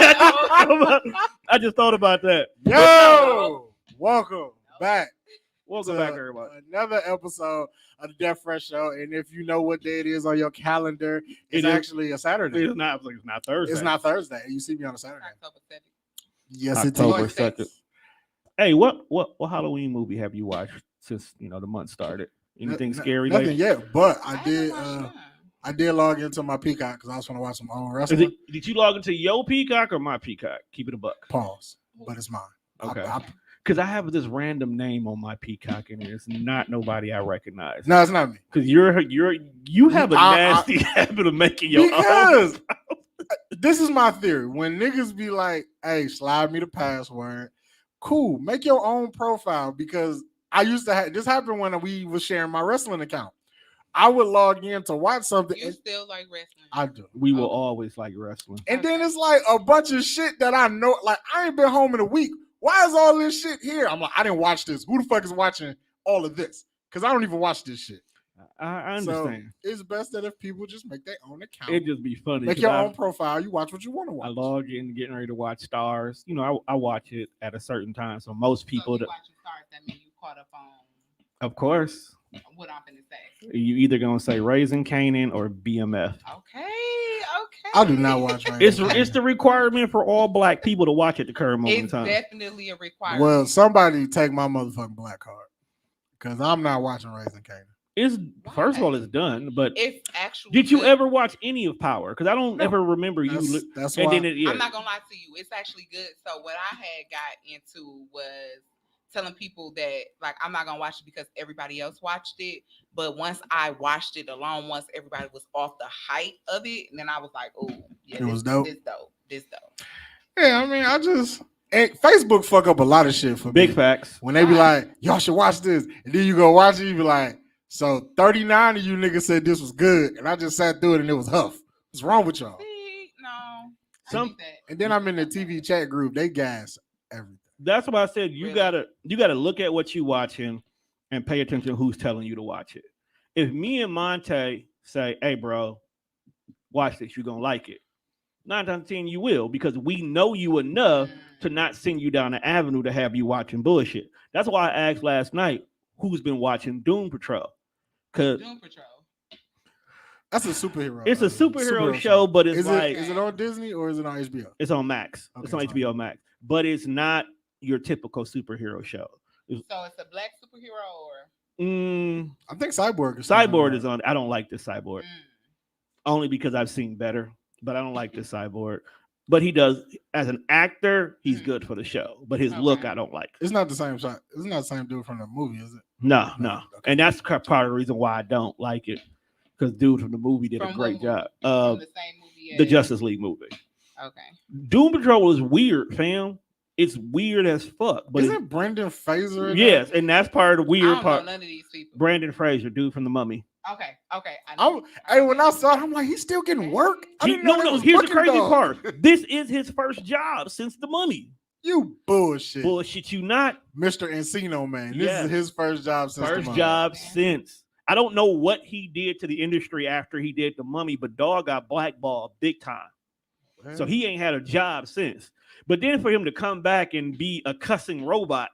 I just thought about that. Yo, welcome back. Welcome back, everybody. Another episode of the Death Fresh Show. And if you know what day it is on your calendar, it's actually a Saturday. It's not Thursday. It's not Thursday. You see me on a Saturday. October 7th. Yes, October it's 2nd. Hey, what Halloween movie have you watched since the month started? Anything scary? Nothing yet, but I did log into my Peacock because I was trying to watch some own wrestling. Did you log into your Peacock or my Peacock? Keep it a buck. Pause, but it's mine. Okay. Because I have this random name on my Peacock and it's not nobody I recognize. No, it's not me. Because you have a nasty habit of making your own. This is my theory. When niggas be like, "Hey, slide me the password," cool. Make your own profile because I used to have this happened when we was sharing my wrestling account. I would log in to watch something. You still like wrestling? I do. We will always like wrestling. And then it's like a bunch of shit that I know. Like I ain't been home in a week. Why is all this shit here? I'm like, I didn't watch this. Who the fuck is watching all of this? Because I don't even watch this shit. I understand. So it's best that if people just make their own account. It'd just be funny. Make your own profile. You watch what you want to watch. I log in getting ready to watch Stars. I watch it at a certain time. So most people watching Stars, that mean you caught up on. Of course. What I'm gonna say. You either gonna say Raising Kanan or BMF. Okay. I do not watch Raising It's the requirement for all black people to watch at the current moment in time. It's definitely a requirement. Well, somebody take my motherfucking black card. Because I'm not watching Raising Kanan. First of all, it's done, but it's actually did you ever watch any of Power? Because I don't ever remember you. That's and why then I'm not gonna lie to you, it's actually good. So what I had got into was telling people that like I'm not gonna watch it because everybody else watched it, but once I watched it alone, once everybody was off the height of it, and then I was like, oh yeah, was dope. This dope. Yeah, I mean, and Facebook fuck up a lot of shit for big me. Facts. When they be like, y'all should watch this, and then you go watch it, you be like, so 39 of you niggas said this was good, and I just sat through it and it was huff. What's wrong with y'all? See, no. And then I'm in the TV chat group, they gas everything. That's why I said you gotta look at what you watching and pay attention to who's telling you to watch it. If me and Monte say, "Hey, bro, watch this, you're gonna like it," 9 times 10 you will, because we know you enough to not send you down the avenue to have you watching bullshit. That's why I asked last night who's been watching Doom Patrol. Cause Doom Patrol. That's a superhero. It's a superhero show, but it's is is it on Disney or is it on HBO? It's on Max. Okay, it's on HBO Max, but it's not your typical superhero show. So it's a black superhero or? I think Cyborg is on. I don't like this Cyborg. Only because I've seen better, but I don't like this Cyborg. But he does, as an actor, he's good for the show. But his look, I don't like. It's not the same shot. It's not the same dude from the movie, is it? No. Okay. And that's part of the reason why I don't like it. Because dude from the movie did a great job. From the same movie the Justice League movie. Okay. Doom Patrol is weird, fam. It's weird as fuck. But isn't Brendan Fraser? Yes, and that's part of the weird part. I don't know none of these people. Brandon Fraser, dude from The Mummy. Okay. When I saw it, I'm like, he's still getting work. Here's the crazy part. This is his first job since The Mummy. You bullshit. Bullshit you not. Mr. Encino, man. This is his first job since. I don't know what he did to the industry after he did The Mummy, but dog got blackballed big time. Man. So he ain't had a job since. But then for him to come back and be a cussing robot,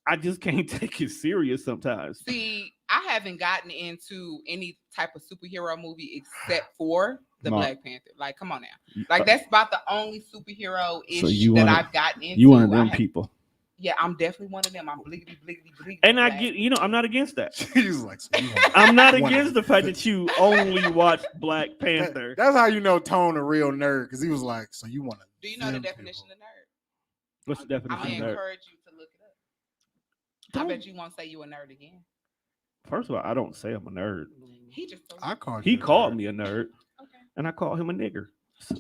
I just can't take it serious sometimes. See, I haven't gotten into any type of superhero movie except for the Black Panther. Like, come on now. Like, that's about the only superhero-ish I've gotten into. You one of them people. Yeah, I'm definitely one of them. I'm bliggity. And I get, I'm not against that. He's like, I'm not against the fact that you only watch Black Panther. That's how you know Tone a real nerd, because he was like, so you want to. Do you know the definition of nerd? What's the definition of nerd? I'm going to encourage you to look it up. I bet you won't say you a nerd again. First of all, I don't say I'm a nerd. He called me a nerd. Okay. And I called him a nigger.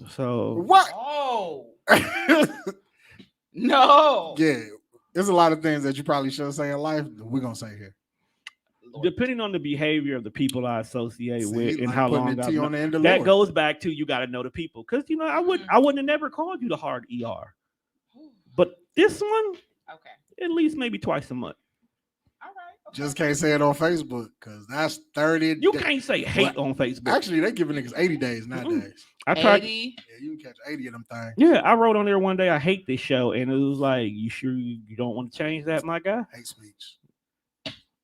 So what? Oh. No. Yeah. There's a lot of things that you probably shouldn't say in life that we're going to say here. Depending on the behavior of the people I associate with and how long that goes back to, you got to know the people. Because, I wouldn't have never called you the hard ER. But this one, at least maybe twice a month. All right. Just can't say it on Facebook because that's 30. You can't say hate on Facebook. Actually, they giving niggas 80 days nowadays. I tried. 80. Yeah, you can catch 80 of them things. Yeah, I wrote on there one day. I hate this show, and it was like, you sure you don't want to change that, my guy? Hate speech.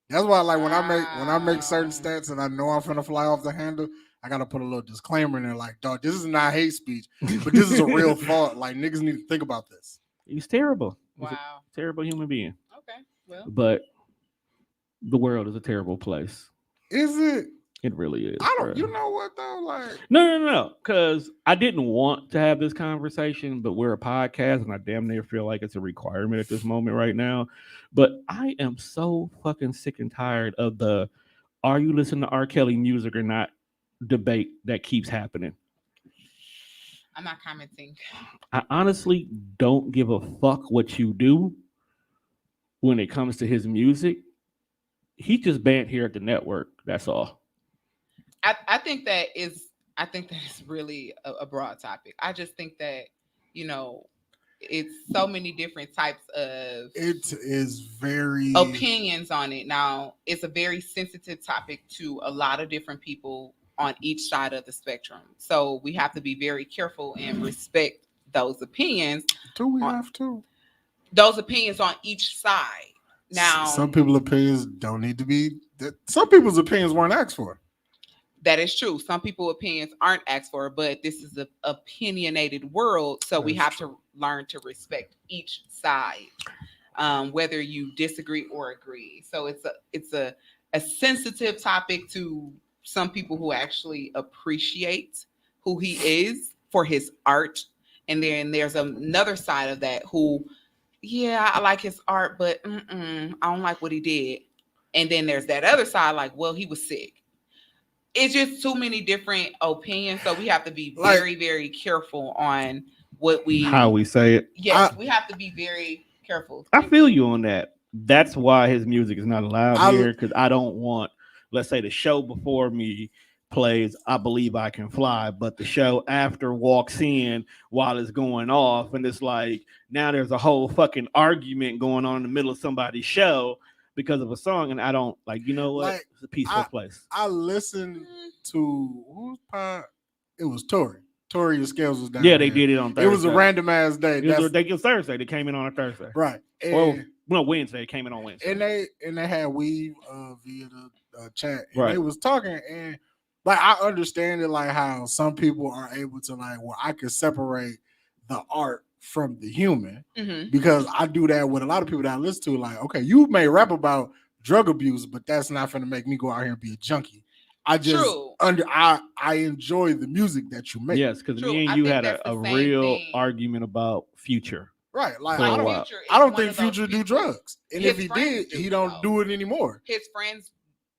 That's why, like, when I make certain Wow. stats and I know I'm finna fly off the handle, I gotta put a little disclaimer in there, like, dog, this is not hate speech, but this is a real thought. Like, niggas need to think about this. He's terrible. He's a Wow. terrible human being. Okay. Well, But the world is a terrible place. Is it? It really is. I don't. bruh. You know what though? Like, No. Because I didn't want to have this conversation, but we're a podcast, and I damn near feel like it's a requirement at this moment right now. But I am so fucking sick and tired of the "Are you listening to R. Kelly music or not?" debate that keeps happening. I'm not commenting. I honestly don't give a fuck what you do when it comes to his music. He just banned here at the network. That's all. I think that is really a broad topic. I just think that, you know, it's so many different types of it is very opinions on it. Now, it's a very sensitive topic to a lot of different people on each side of the spectrum. So we have to be very careful and respect those opinions. Do we have to? Those opinions on each side. Now, Some people's opinions don't need to be. Some people's opinions weren't asked for. that is true. Some people's opinions aren't asked for, but this is an opinionated world, so we have to learn to respect each side, whether you disagree or agree. So it's a sensitive topic to some people who actually appreciate who he is for his art, and then there's another side of that who, yeah, I like his art, but I don't like what he did. And then there's that other side, like, well, he was sick. It's just too many different opinions, so we have to be very, very careful on how we say it. Yes, we have to be very careful. I feel you on that. That's why his music is not allowed here, because I don't want, let's say, the show before me plays "I Believe I Can Fly," but the show after walks in while it's going off, and it's like now there's a whole fucking argument going on in the middle of somebody's show because of a song, and I don't like. You know what? Like, it's a peaceful place. I listened to whose pod? It was Tori. Tori, the scales was down. Yeah, they did it on Thursday. It was a random ass day. It was Thursday. They came in on a Thursday. Right. Wednesday. They came in on Wednesday. And they had Weave via the chat. And right. They was talking, and like I understand it, like how some people are able to, like, well, I could separate the art from the human, because I do that with a lot of people that I listen to. Like, okay, you may rap about drug abuse, but that's not going to make me go out here and be a junkie. I just I enjoy the music that you make. Yes, because me and you had a real argument about Future. Right, like I don't think Future do drugs, and if he did, he don't do it anymore. His friends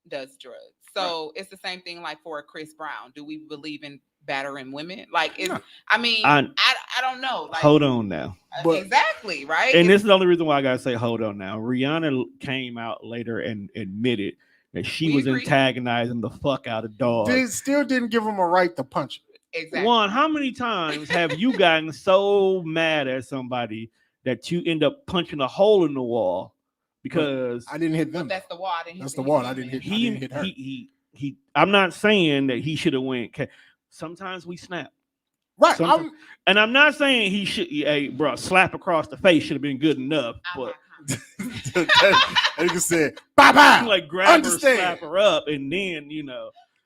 does drugs, so it's the same thing. Like for Chris Brown, do we believe in battering women? Like, I mean, I don't know. Like, hold on now. Exactly, right? And this is the only reason why I gotta say hold on now. Rihanna came out later and admitted that she was antagonizing the fuck out of dogs. They still didn't give him a right to punch him. Exactly. One, how many times have you gotten so mad at somebody that you end up punching a hole in the wall because I didn't hit them? That's the wall. That's the wall. I didn't hit her. He I'm not saying that he should have went. Sometimes we snap. Right. I'm not saying he should. Hey, bro, slap across the face should have been good enough. But like you said, bye. Like grab her, slap her up, and then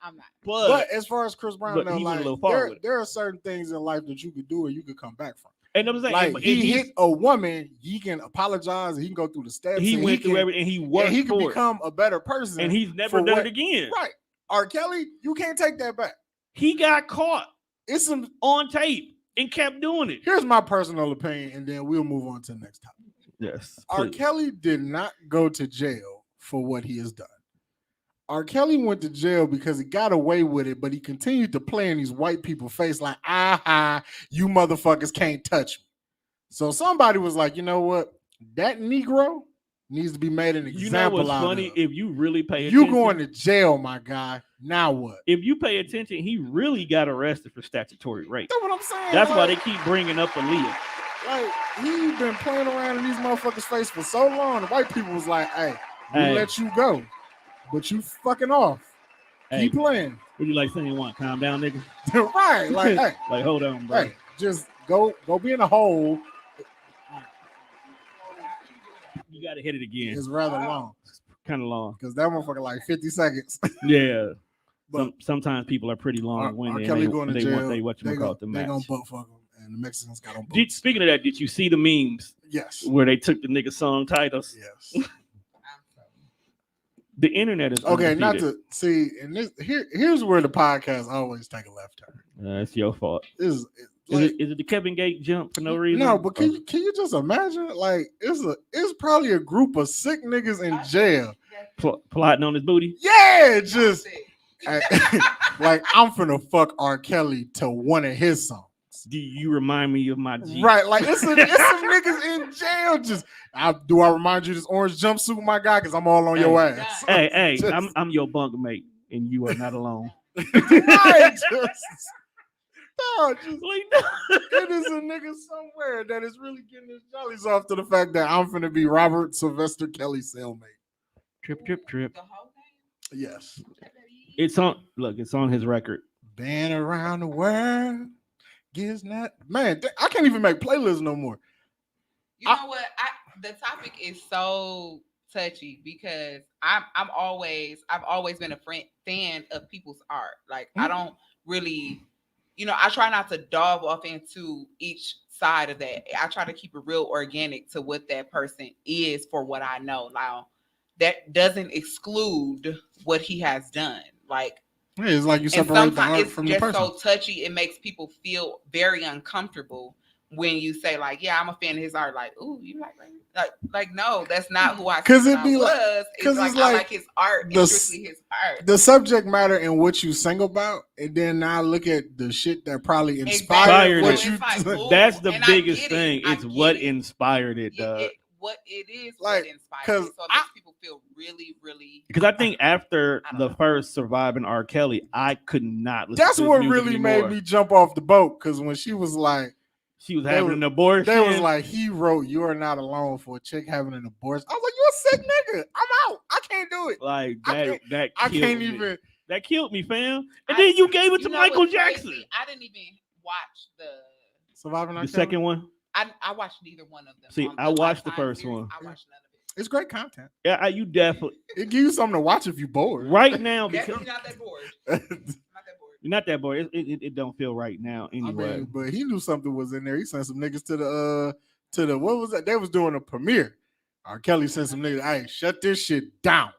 I'm not. But as far as Chris Brown, though, like, there are certain things in life that you could do or you could come back from. And I'm saying, like, he hit a woman, he can apologize, he can go through the steps. He went through everything, and he worked and he can become a better person. And he's never done it again. Right. R. Kelly, you can't take that back. He got caught. It's some on tape and kept doing it. Here's my personal opinion, and then we'll move on to the next topic. Yes. R. Kelly did not go to jail for what he has done. R. Kelly went to jail because he got away with it, but he continued to play in these white people's face like, you motherfuckers can't touch me. So somebody was like, you know what? That Negro needs to be made an example. You know what's funny? If you really pay attention, you going to jail, my guy. Now what? If you pay attention, he really got arrested for statutory rape. That's what I'm saying. That's why they keep bringing up Aaliyah. Like, he's been playing around in these motherfuckers' face for so long. The white people was like, hey, we'll let you go. But you fucking off. Keep playing. Would you like saying one? Calm down, nigga. Right, like, hey, Like, hold on, bro. hey, just go be in a hole. You gotta hit it again. It's rather long Kind of long. because that motherfucker like 50 seconds. Yeah. But Sometimes people are pretty long winded. Kelly going to they jail. want they what you call it, the They match. gonna butt fuck him, and the Mexicans got on boots. Speaking of that, did you see the memes Yes. where they took the nigga song titles? Yes. The internet is Okay, not undefeated. to see, and here's where the podcast always take a left turn. It's your fault. Is like, Is it the Kevin Gate jump for no reason? no, but can you just imagine? Like, it's probably a group of sick niggas in jail Plotting on his booty? Yeah, just like I'm finna fuck R. Kelly to one of his songs. Do you remind me of my G? Right, like it's some niggas in jail. Just do I remind you of this orange jumpsuit, my guy? Because I'm all on your ass. Hey, Just- I'm your bunk mate, and you are not alone. Right, just Like, no. it is a nigga somewhere that is really getting his jollies off to the fact that I'm finna be Robert Sylvester Kelly's cellmate. Trip. The whole name? Yes. It's on his record. Been around the world, gives not man. I can't even make playlists no more. You know what? The topic is so touchy because I've always been a fan of people's art. Like I don't really, I try not to dive off into each side of that. I try to keep it real organic to what that person is for what I know. Now that doesn't exclude what he has done. Like it's like you separate the art from the person. It's just so touchy. It makes people feel very uncomfortable when you say like, yeah, I'm a fan of his art. Like, ooh, you like no, that's not who I. Because it'd be like, it's like I like his art. It's strictly his art. The subject matter and what you sing about, and then now look at the shit that probably inspired what you. Like, that's the biggest thing. It's what inspired it, what it is like, what inspired it. So it makes people feel really, really. Because I think after the first Surviving R. Kelly, I could not listen That's to his what music really anymore. made me jump off the boat. Because when she was like, she was having an abortion. They was like, he wrote, "You are not alone" for a chick having an abortion. I was like, "You a sick nigga. I'm out. I can't do it." Like that. I can't even. That killed me, fam. And then you gave it to Michael Jackson. Crazy? I didn't even watch the Surviving R. The Kelly? Second one. I watched neither one of them. See, I watched the first series. one. I watched none of it. It's great content. Yeah, you definitely. It gives you something to watch if you're bored. Right now, because Definitely not that bored. You're not that bored. It don't feel right now anyway. I mean, but he knew something was in there. He sent some niggas to the what was that? They was doing a premiere. R. Kelly sent some niggas, hey, shut this shit down.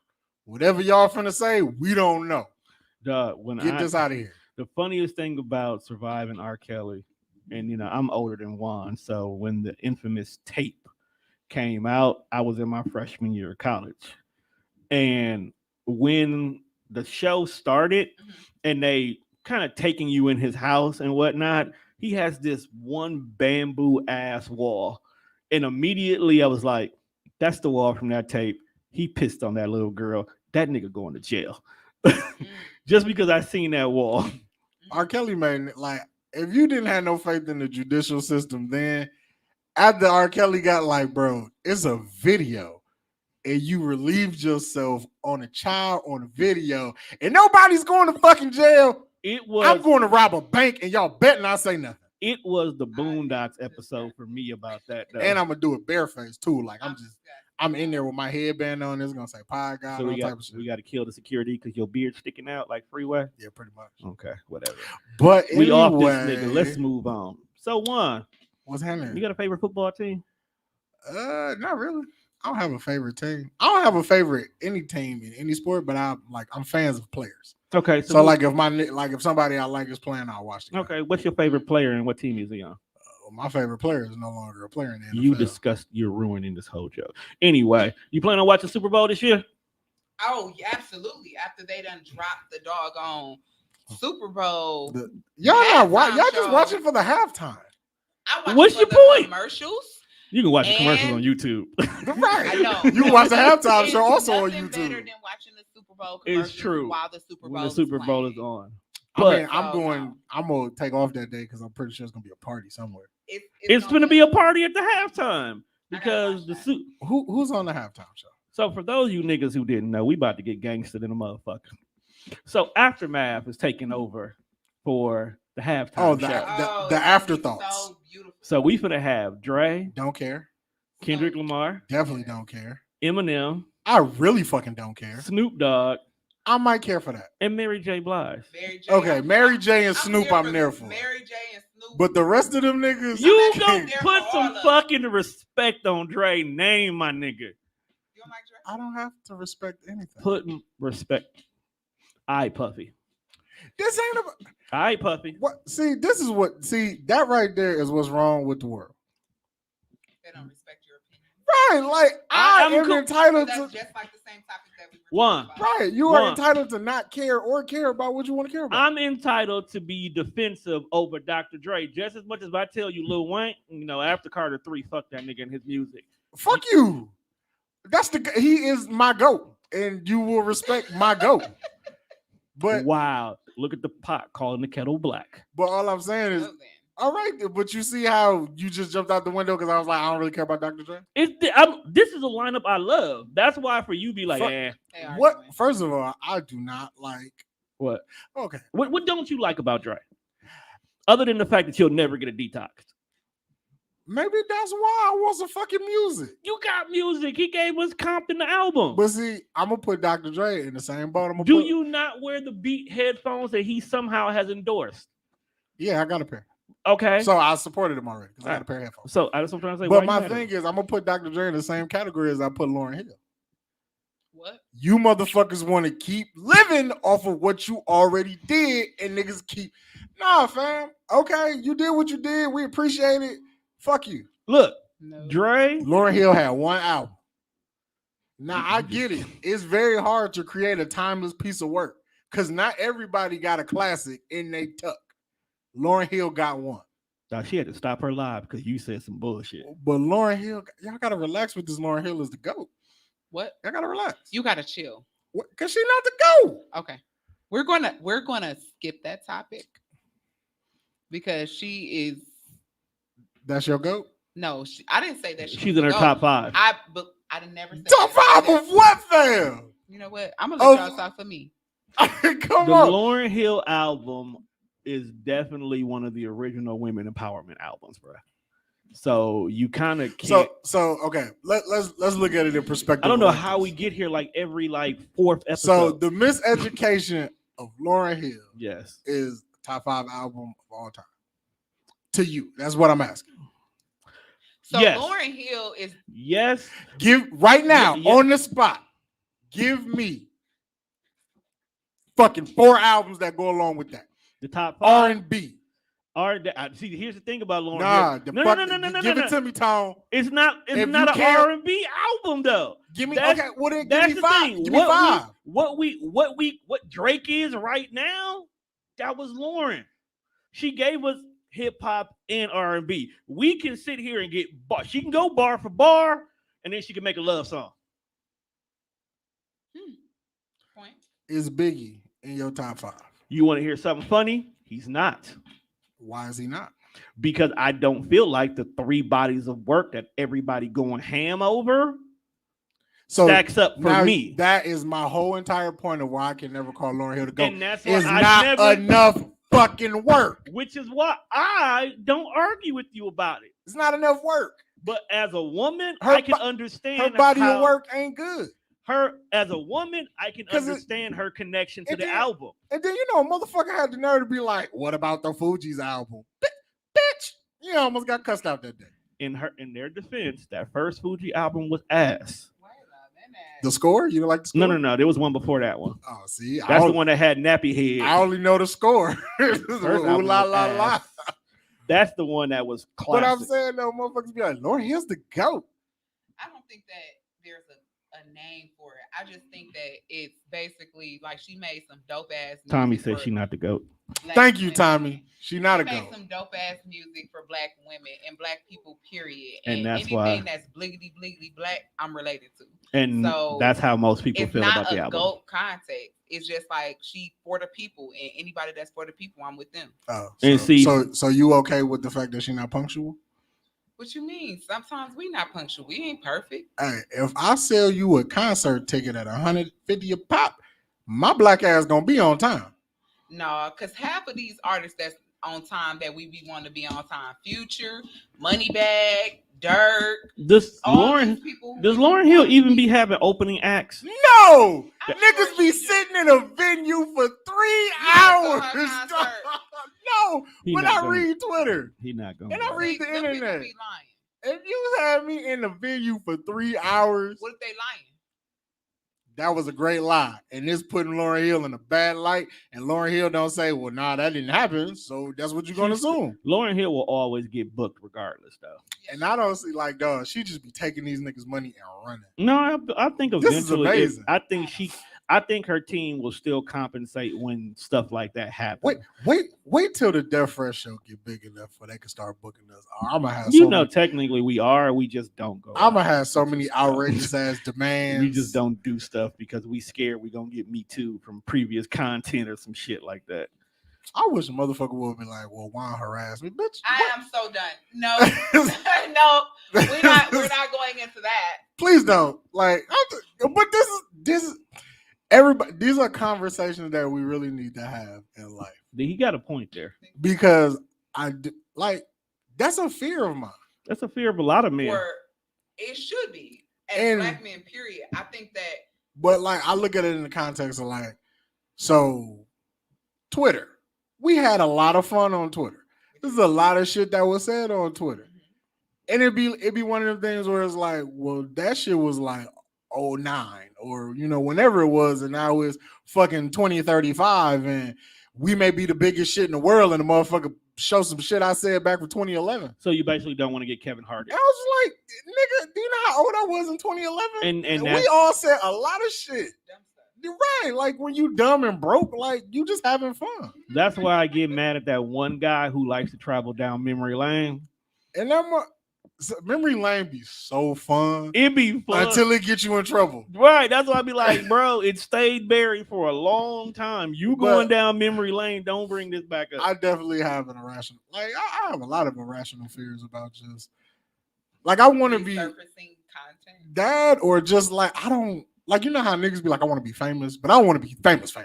Whatever y'all finna say, we don't know. Get this out of here. The funniest thing about Surviving R. Kelly, and I'm older than Juan, so when the infamous tape came out, I was in my freshman year of college. And when the show started and they kind of taking you in his house and whatnot, he has this one bamboo ass wall. And immediately I was like, that's the wall from that tape. He pissed on that little girl. That nigga going to jail. Just because I seen that wall. R. Kelly made like, if you didn't have no faith in the judicial system, then after R. Kelly got like, bro, it's a video, and you relieved yourself on a child on a video, and nobody's going to fucking jail. I'm going to rob a bank, and y'all bet not say nothing. It was the Boondocks episode for me about that, though. And I'm gonna do it bareface too. Like I'm in there with my headband on. It's gonna say "Pie God." So all type of shit. we got to kill the security because your beard sticking out like Freeway. Yeah, pretty much. Okay, whatever. But we anyway, off this nigga. Let's move on. So Juan, what's happening? You got a favorite football team? Not really. I don't have a favorite team. I don't have a favorite any team in any sport, but I'm fans of players. Okay, so if somebody I like is playing, I'll watch them. Okay, what's your favorite player and what team is he on? My favorite player is no longer a player in the NFL. You discussed, you're ruining this whole joke. Anyway, you plan on watching Super Bowl this year? Oh, yeah, absolutely. After they done dropped the doggone Super Bowl, y'all just watching for the halftime. What's your point? Commercials. You can watch the commercials on YouTube. Right. I know. You can watch the halftime show also on YouTube. Better than watching the Super Bowl commercials. It's true. While the Super Bowl, when the Super Bowl is on. But I'm gonna take off that day because I'm pretty sure it's gonna be a party somewhere. It's gonna be a party at the halftime because who's on the halftime show? So for those of you niggas who didn't know, we about to get gangster than a motherfucker. So Aftermath is taking over for the halftime Oh, show. the Oh, it's gonna be afterthoughts. So beautiful. So we finna have Dre, Don't care. Kendrick Lamar, Definitely don't care. Eminem, I really fucking don't care. Snoop Dogg, I might care for that. and Mary J. Blige. Mary J. Okay, Mary J and I'm Snoop, here I'm there for. Mary J and Snoop. But the rest of them niggas, You actually gonna there put for some all of fucking respect on Dre name, my nigga. You don't like Dre? I don't have to respect anything. Put respect. Aye, Puffy. This ain't about Aye, Puffy. what. See, this is what. See, that right there is what's wrong with the world. They don't respect your opinion. Right, like I I'm am cool. entitled That's to. just like the same topic that we were One. talking about. Right, you are One. entitled to not care or care about what you want to care about. I'm entitled to be defensive over Dr. Dre just as much as I tell you, Lil Wayne, after Carter 3, fuck that nigga and his music. Fuck you. He is my goat, and you will respect my goat. But Wow. Look at the pot calling the kettle black. all I'm saying is, Well, then. all right. But you see how you just jumped out the window because I was like, I don't really care about Dr. Dre. This is a lineup I love. That's why for you be like, Fuck. eh. They are What? doing. First of all, I do not like. What? Okay. What don't you like about Dre? Other than the fact that you'll never get a detox. Maybe that's why I want some fucking music. You got music. He gave us Compton the album. But see, I'm gonna put Dr. Dre in the same boat. Do you not wear the Beat headphones that he somehow has endorsed? Yeah, I got a pair. Okay. So I supported him already because I got a pair of headphones. So that's what I'm trying to say. But Why my you mad at thing him? is, I'm gonna put Dr. Dre in the same category as I put Lauryn Hill. What? You motherfuckers want to keep living off of what you already did, and niggas keep. Nah, fam. Okay, you did what you did. We appreciate it. Fuck you. Look, No. Dre. Lauryn Hill had one album. Now I get it. It's very hard to create a timeless piece of work because not everybody got a classic in they tuck. Lauryn Hill got one. Now, she had to stop her live because you said some bullshit. But Lauryn Hill, y'all gotta relax with this. Lauryn Hill is the GOAT. What? Y'all gotta relax. You gotta chill. Cause she not the GOAT. Okay. We're gonna skip that topic because she is That's your GOAT? no. I didn't say that She's in her no, top 5. I didn't never say Top that. 5 of what, fam? You know what? I'm gonna let y'all talk for me. Come The on. Lauryn Hill album is definitely one of the original women empowerment albums, bro. So you kind of can't. So okay. Let's look at it in perspective. I don't know like how this. we get here like every like 4th episode. So the miseducation of Lauryn Hill yes, is top 5 album of all time. To you, that's what I'm asking. So Yes. Lauryn Hill is yes. Give right now Yeah. on the spot. Give me fucking 4 albums that go along with that. The top 5 R&B. See, here's the thing about Lauryn Nah, Hill. no. Give it to me, Tone. It's not. It's If not you an can't- R&B album though. Give me That's- okay. Well, then give That's me the 5. thing. Give me 5. What Drake is right now, that was Lauren. She gave us hip hop and R&B. We can sit here and get bar. She can go bar for bar, and then she can make a love song. point. Is Biggie in your top 5? You want to hear something funny? He's not. Why is he not? Because I don't feel like the 3 bodies of work that everybody going ham over So stacks up for now me. that is my whole entire point of why I can never call Lauryn Hill to go. And that's why It's I not never, enough fucking work. which is why I don't argue with you about it. It's not enough work. But as a woman, Her I can bo- understand Her body how of work ain't good. her as a woman, I can 'Cause it- understand her connection to and the then- album. And then a motherfucker had the nerve to be like, "What about the Fugees album, bitch?" You almost got cussed out that day. In their defense, that first Fuji album was ass. Wait a minute. The score, you don't like the score? No. There was one before that one. Oh, see, That's the one that had nappy head. I only know the score. First Ooh, album la was la la. ass. That's the one that was But I'm classic. saying though, motherfuckers be like, "Lauryn Hill's the GOAT." I don't think that there's a name for it. I just think that it's basically like she made some dope ass. Tommy said she not the goat. Thank you, Tommy. She not a She made GOAT. some dope ass music for black women and black people, period. And that's anything why- that's bliggity bliggity black, I'm related to. And So, that's how most people It's feel about not the a album. GOAT context. It's just like she for the people, and anybody that's for the people, I'm with them. Oh, And see- so you okay with the fact that she not punctual? What you mean? Sometimes we not punctual. We ain't perfect. Hey, if I sell you a concert ticket at $150 a pop, my black ass gonna be on time. No, because half of these artists that's on time that we be wanting to be on time. Future, Moneybag, Dirk, Does all these people. Does Lauryn Hill even be having opening acts? No, I'm niggas sure be she do. sitting in a venue for 3 You hours. went to her concert. No, He when not I gonna- read Twitter He not going. and I read the Them people internet, be lying. if you had me in the venue for 3 hours, What if they lying? that was a great lie. And this putting Lauryn Hill in a bad light. And Lauryn Hill don't say, well, nah, that didn't happen. So that's what you're going to assume. Lauryn Hill will always get booked regardless, though. And I don't see like, dog, she just be taking these niggas' money and running. No, I think This is eventually, amazing. I think her team will still compensate when stuff like that happens. Wait till the Death Fresh show get big enough for they can start booking us. I'm gonna have Technically we are. We just don't go. I'm gonna have so many outrageous ass demands. We just don't do stuff because we scared we gonna get Me Too from previous content or some shit like that. I wish a motherfucker would be like, well, why harass me, bitch? I am so done. No, no, we're not going into that. Please don't. Like, but this is everybody. These are conversations that we really need to have in life. He got a point there because that's a fear of mine. That's a fear of a lot of men. Or it should be as black men. Period. I think that. But like, I look at it in the context of like, so Twitter. We had a lot of fun on Twitter. There's a lot of shit that was said on Twitter. And it'd be one of the things where it's like, well, that shit was like 09 or, whenever it was. And now it's fucking 2035. And we may be the biggest shit in the world. And the motherfucker show some shit I said back from 2011. So you basically don't want to get Kevin Hart. I was like, nigga, do you know how old I was in 2011? And we all said a lot of shit. You're right. Like when you dumb and broke, like you just having fun. That's why I get mad at that one guy who likes to travel down memory lane. And memory lane be so fun. It be fun until it gets you in trouble. Right. That's why I be like, bro, it stayed buried for a long time. You going down memory lane, don't bring this back up. I definitely have an irrational, like I have a lot of irrational fears about just like I want to be surfacing content. That or just like I don't like, you know how niggas be like, I want to be famous, but I don't want to be famous.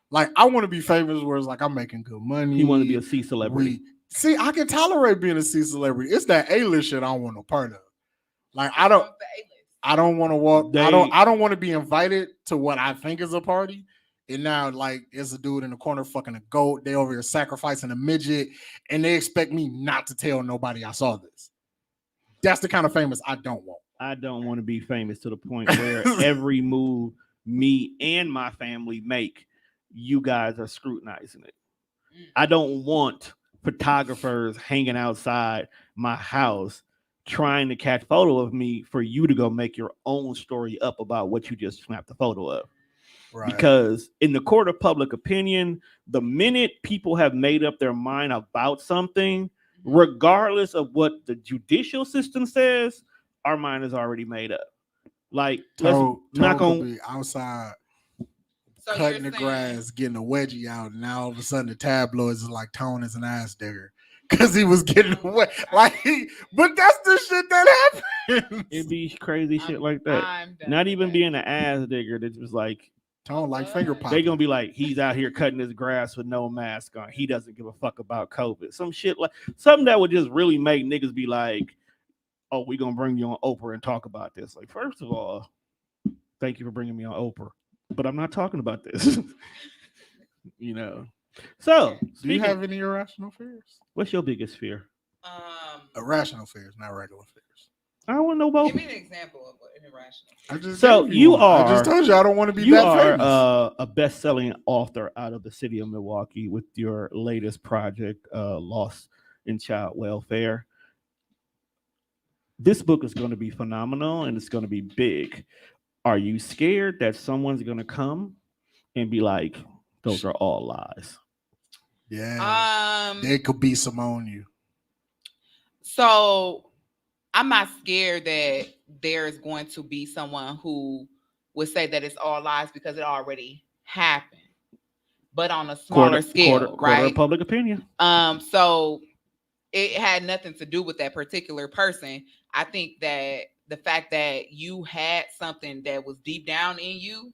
Like I want to be famous where it's like I'm making good money. You want to be a C celebrity. See, I can tolerate being a C celebrity. It's that A-list shit I don't want no part of. Like I don't want to walk. I don't want to be invited to what I think is a party. And now like it's a dude in the corner fucking a goat. They over here sacrificing a midget, and they expect me not to tell nobody I saw this. That's the kind of famous I don't want. I don't want to be famous to the point where every move me and my family make, you guys are scrutinizing it. I don't want photographers hanging outside my house trying to catch photo of me for you to go make your own story up about what you just snapped a photo of. Right. Because in the court of public opinion, the minute people have made up their mind about something, regardless of what the judicial system says, our mind is already made up. Like, not gonna be outside cutting the grass, getting a wedgie out, and now all of a sudden the tabloids is like Tone is an ass digger because he was getting away. But that's the shit that happens. It'd be crazy shit like that. Not even being an ass digger. That was like Tone like finger pop. They gonna be like, he's out here cutting his grass with no mask on. He doesn't give a fuck about COVID. Some shit like something that would just really make niggas be like, oh, we gonna bring you on Oprah and talk about this. Like, first of all, thank you for bringing me on Oprah, but I'm not talking about this. So do you have any irrational fears? What's your biggest fear? Irrational fears, not regular fears. I want to know both. Give me an example of an irrational fear. I just told you I don't want to be you that are famous. A best-selling author out of the city of Milwaukee with your latest project, Lost in Child Welfare. This book is going to be phenomenal and it's going to be big. Are you scared that someone's going to come and be like, those are all lies? Yeah. They could be Simone you. So I'm not scared that there's going to be someone who would say that it's all lies because it already happened, but on a smaller scale, right? Quarter of public opinion. So it had nothing to do with that particular person. I think that the fact that you had something that was deep down in you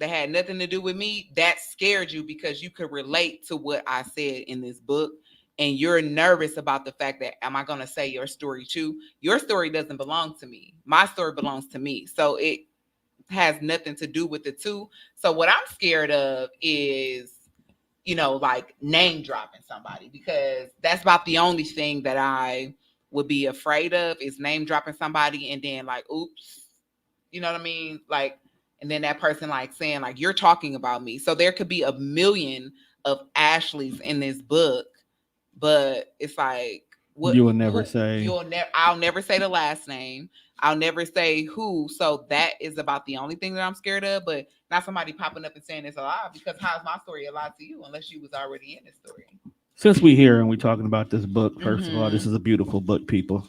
that had nothing to do with me, that scared you because you could relate to what I said in this book. And you're nervous about the fact that, am I going to say your story too? Your story doesn't belong to me. My story belongs to me. So it has nothing to do with the two. So what I'm scared of is, like name dropping somebody, because that's about the only thing that I would be afraid of is name dropping somebody and then like, oops, you know what I mean? Like, and then that person like saying like, you're talking about me. So there could be a million of Ashleys in this book, but it's like, what you will never say. I'll never say the last name. I'll never say who. So that is about the only thing that I'm scared of, but not somebody popping up and saying it's a lie, because how's my story a lie to you unless you was already in the story? Since we here and we talking about this book, first of all, this is a beautiful book, people.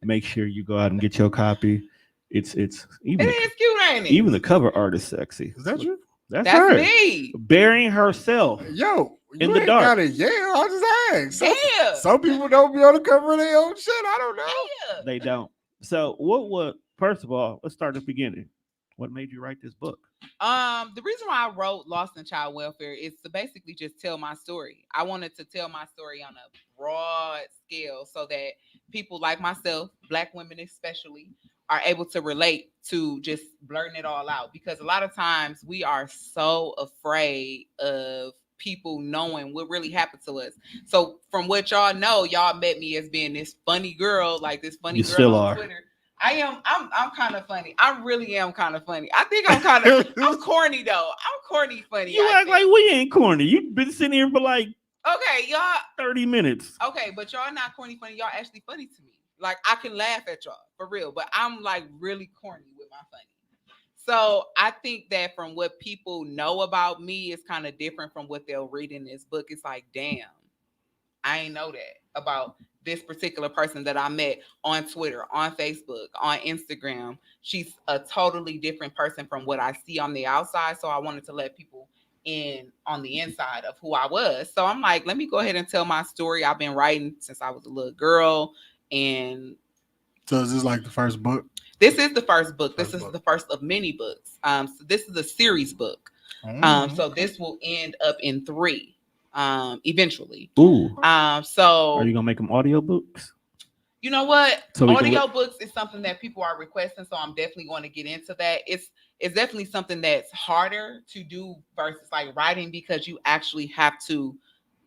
Make sure you go out and get your copy. It's even it is cute, ain't it? Even the cover art is sexy. Is that you? That's her. Me. Burying herself. Yo, in the dark. Got it. Yeah, I just asked. Some people don't be on the cover of their own shit. I don't know. Yeah. They don't. So what first of all, let's start at the beginning. What made you write this book? The reason why I wrote Lost in Child Welfare is to basically just tell my story. I wanted to tell my story on a broad scale so that people like myself, Black women especially, are able to relate to just blurting it all out. Because a lot of times we are so afraid of people knowing what really happened to us. So from what y'all know, y'all met me as being this funny girl, like this funny you girl still on are. Twitter. I'm kind of funny. I really am kind of funny. I think I'm kind of I'm corny though. I'm corny funny. You act like we ain't corny. You've been sitting here for like okay, y'all 30 minutes. Okay, but y'all not corny funny. Y'all actually funny to me. Like I can laugh at y'all for real, but I'm like really corny with my funny. So I think that from what people know about me is kind of different from what they'll read in this book. It's like, damn, I ain't know that about this particular person that I met on Twitter, on Facebook, on Instagram. She's a totally different person from what I see on the outside. So I wanted to let people in on the inside of who I was. So I'm like, let me go ahead and tell my story. I've been writing since I was a little girl. And so is this like the first book? This is the first book. This is the first of many books. So this is a series book. So this will end up in 3. Eventually. Ooh. So are you gonna make them audiobooks? You know what? So audiobooks is something that people are requesting, so I'm definitely going to get into that. It's definitely something that's harder to do versus like writing, because you actually have to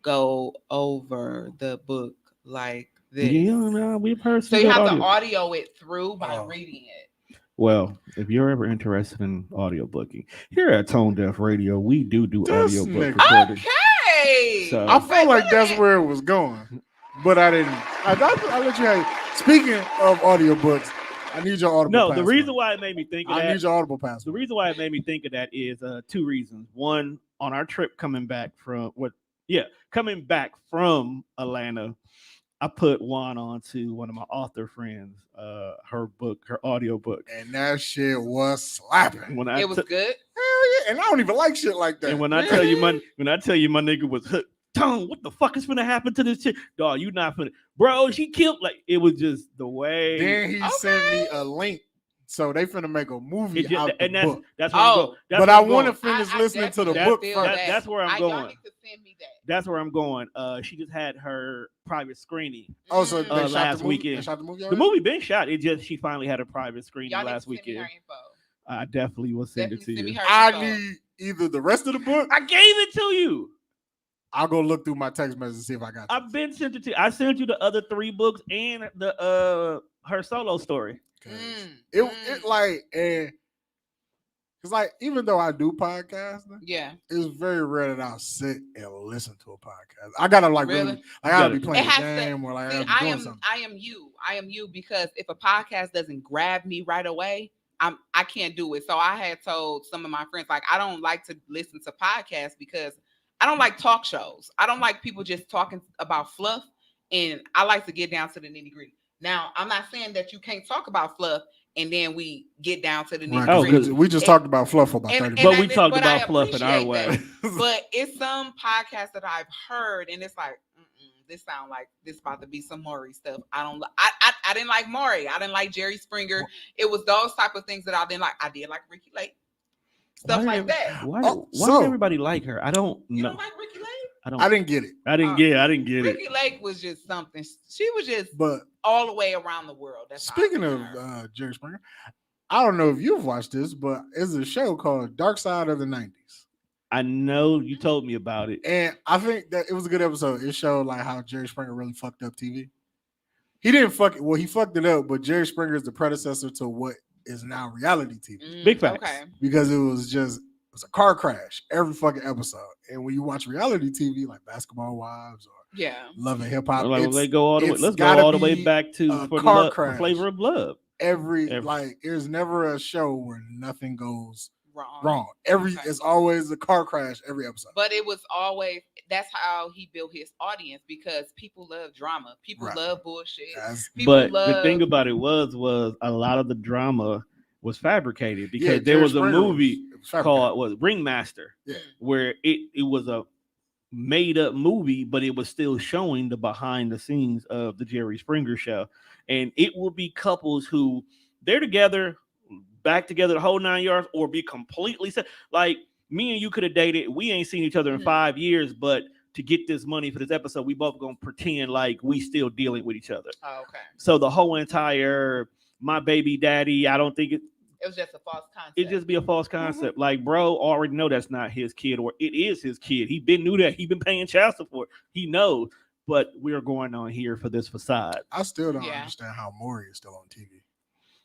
go over the book like this. Yeah, we've heard. So you have to audio it through by reading it. Well, if you're ever interested in audiobooking, here at Tone Deaf Radio, we do audiobook recording. Okay. So, I felt like that's where it was going, but I didn't. I let you have it. Speaking of audiobooks, I need your audible. No, password. the reason why it made me think of that. I need your audible password. The reason why it made me think of that is 2 reasons. One, on our trip coming back from Atlanta, I put Juan on to one of my author friends, her audio book. And that shit was slapping. It was good. Hell yeah. And I don't even like shit like that. And when I tell you my nigga was hooked, Tone, what the fuck is gonna happen to this chick? Dog, you not finna, bro, she killed, like, it was just the way. Then he sent me a link. So they finna make a movie out the book. That's where I'm going. But I want to finish listening to the book first. That's where I'm going. Y'all need to send me that. That's where I'm going. She just had her private screening. Oh, so they shot last the movie? weekend. They shot the movie The already? movie been shot. It just, she finally had a private screening last weekend. Her info. I definitely will send it to you. I need either the rest of the book. I gave it to you. I'll go look through my text message and see if I got it. I've been sent it to you. I sent you the other 3 books and the her solo story. It like, and it's like, even though I do podcasting, it's very rare that I'll sit and listen to a podcast. I gotta like really I gotta be playing a game or like I am something. I am you because if a podcast doesn't grab me right away, I can't do it. So I had told some of my friends, like, I don't like to listen to podcasts because I don't like talk shows. I don't like people just talking about fluff, and I like to get down to the nitty gritty. Now, I'm not saying that you can't talk about fluff and then we get down to the nitty gritty. We just talked about fluff for about 30 minutes. But we talked about fluff in our way. But it's some podcasts that I've heard, and it's like, this sound like this about to be some Maury stuff. I didn't like Maury. I didn't like Jerry Springer. It was those type of things that I didn't like. I did like Ricky Lake. stuff like that. Why Oh, why so- did everybody like her? I don't You know. don't like Ricky Lake? I don't. I didn't get it, I didn't get it. Ricky Lake was just something. She was just but all the way around the world. That's how I speaking feel of her. Jerry Springer, I don't know if you've watched this, but it's a show called Dark Side of the 90s. I know you told me about it. And I think that it was a good episode. It showed like how Jerry Springer really fucked up TV. He didn't fuck it. Well, he fucked it up, but Jerry Springer is the predecessor to what is now reality TV. Big facts. Okay. Because it was a car crash every fucking episode. And when you watch reality TV like Basketball Wives or Yeah. Love and Hip Hop, Like, they go all the way. it's Let's go gotta all the way be back to a for car the crash. Flavor of Love. every like there's never a show where nothing goes wrong. Okay. It's always a car crash every episode. But it was always that's how he built his audience because people love drama. People Right. love bullshit. That's- People But love the thing about it was a lot of the drama was fabricated because Yeah, there Jerry was a Springer movie was fabricated. called Ringmaster, Yeah. where it was a made up movie, but it was still showing the behind the scenes of the Jerry Springer show. And it will be couples who they're together, back together the whole 9 yards, or be completely set. Like me and you could have dated. We ain't seen each other in 5 years, but to get this money for this episode, we both gonna pretend like we still dealing with each other. Oh, okay. So the whole entire my baby daddy, I don't think It was just a false concept. it just be a false concept. Like, bro, already know that's not his kid, or it is his kid. He been knew that. He been paying child support. He knows. But we're going on here for this facade. I still don't Yeah. understand how Maury is still on TV.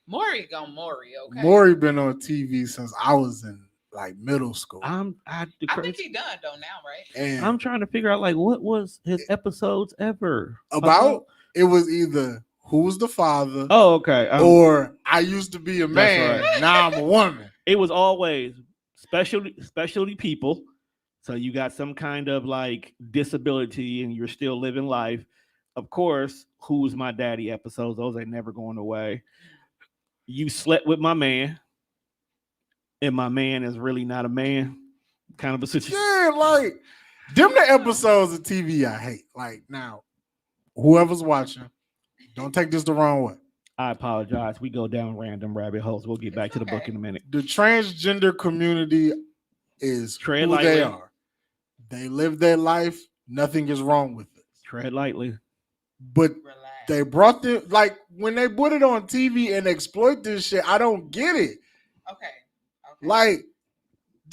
Maury gone Maury, okay. Maury been on TV since I was in like middle school. I think he done though now, right? And I'm trying to figure out like what was his episodes ever about it was either Who's the Father Oh, okay. or I used to be a man, right. now I'm a woman. It was always specialty people. So you got some kind of like disability and you're still living life. Of course, Who's My Daddy episodes, those ain't never going away. You slept with my man, and my man is really not a man. Kind of a situation. Yeah, like them the episodes of TV I hate. Like now, whoever's watching, don't take this the wrong way. I apologize. We go down random rabbit holes. We'll get back to the book in a minute. The transgender community is Tread who they lightly. are. They live their life. Nothing is wrong with it. Tread lightly. But Relax. they brought the like when they put it on TV and exploit this shit. I don't get it. Okay. Like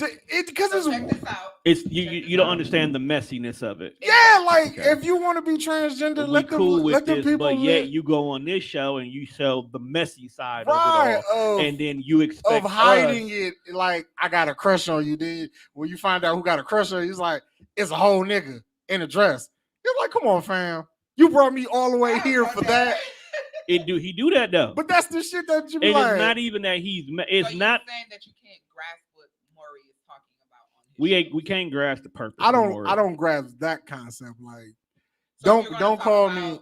it because So check it's this out. It's you don't understand the messiness of it. yeah. Like Okay. if you want to be transgender, We let them cool with let them this, people but yet live. you go on this show and you show the messy side Right of it all, of, and then you expect of hiding us- it. Like I got a crush on you. Then when you find out who got a crush on you, it's like it's a whole nigga in a dress. It's like, come on, fam. You brought me all the way here for that. He do that though. But that's the shit that you be And like. it's not even that it's So not. you're saying that you can't grasp what Maury is talking about on his show. We can't grasp the purpose. I of Maury. don't grasp that concept. Like, So if you're gonna don't talk call me. about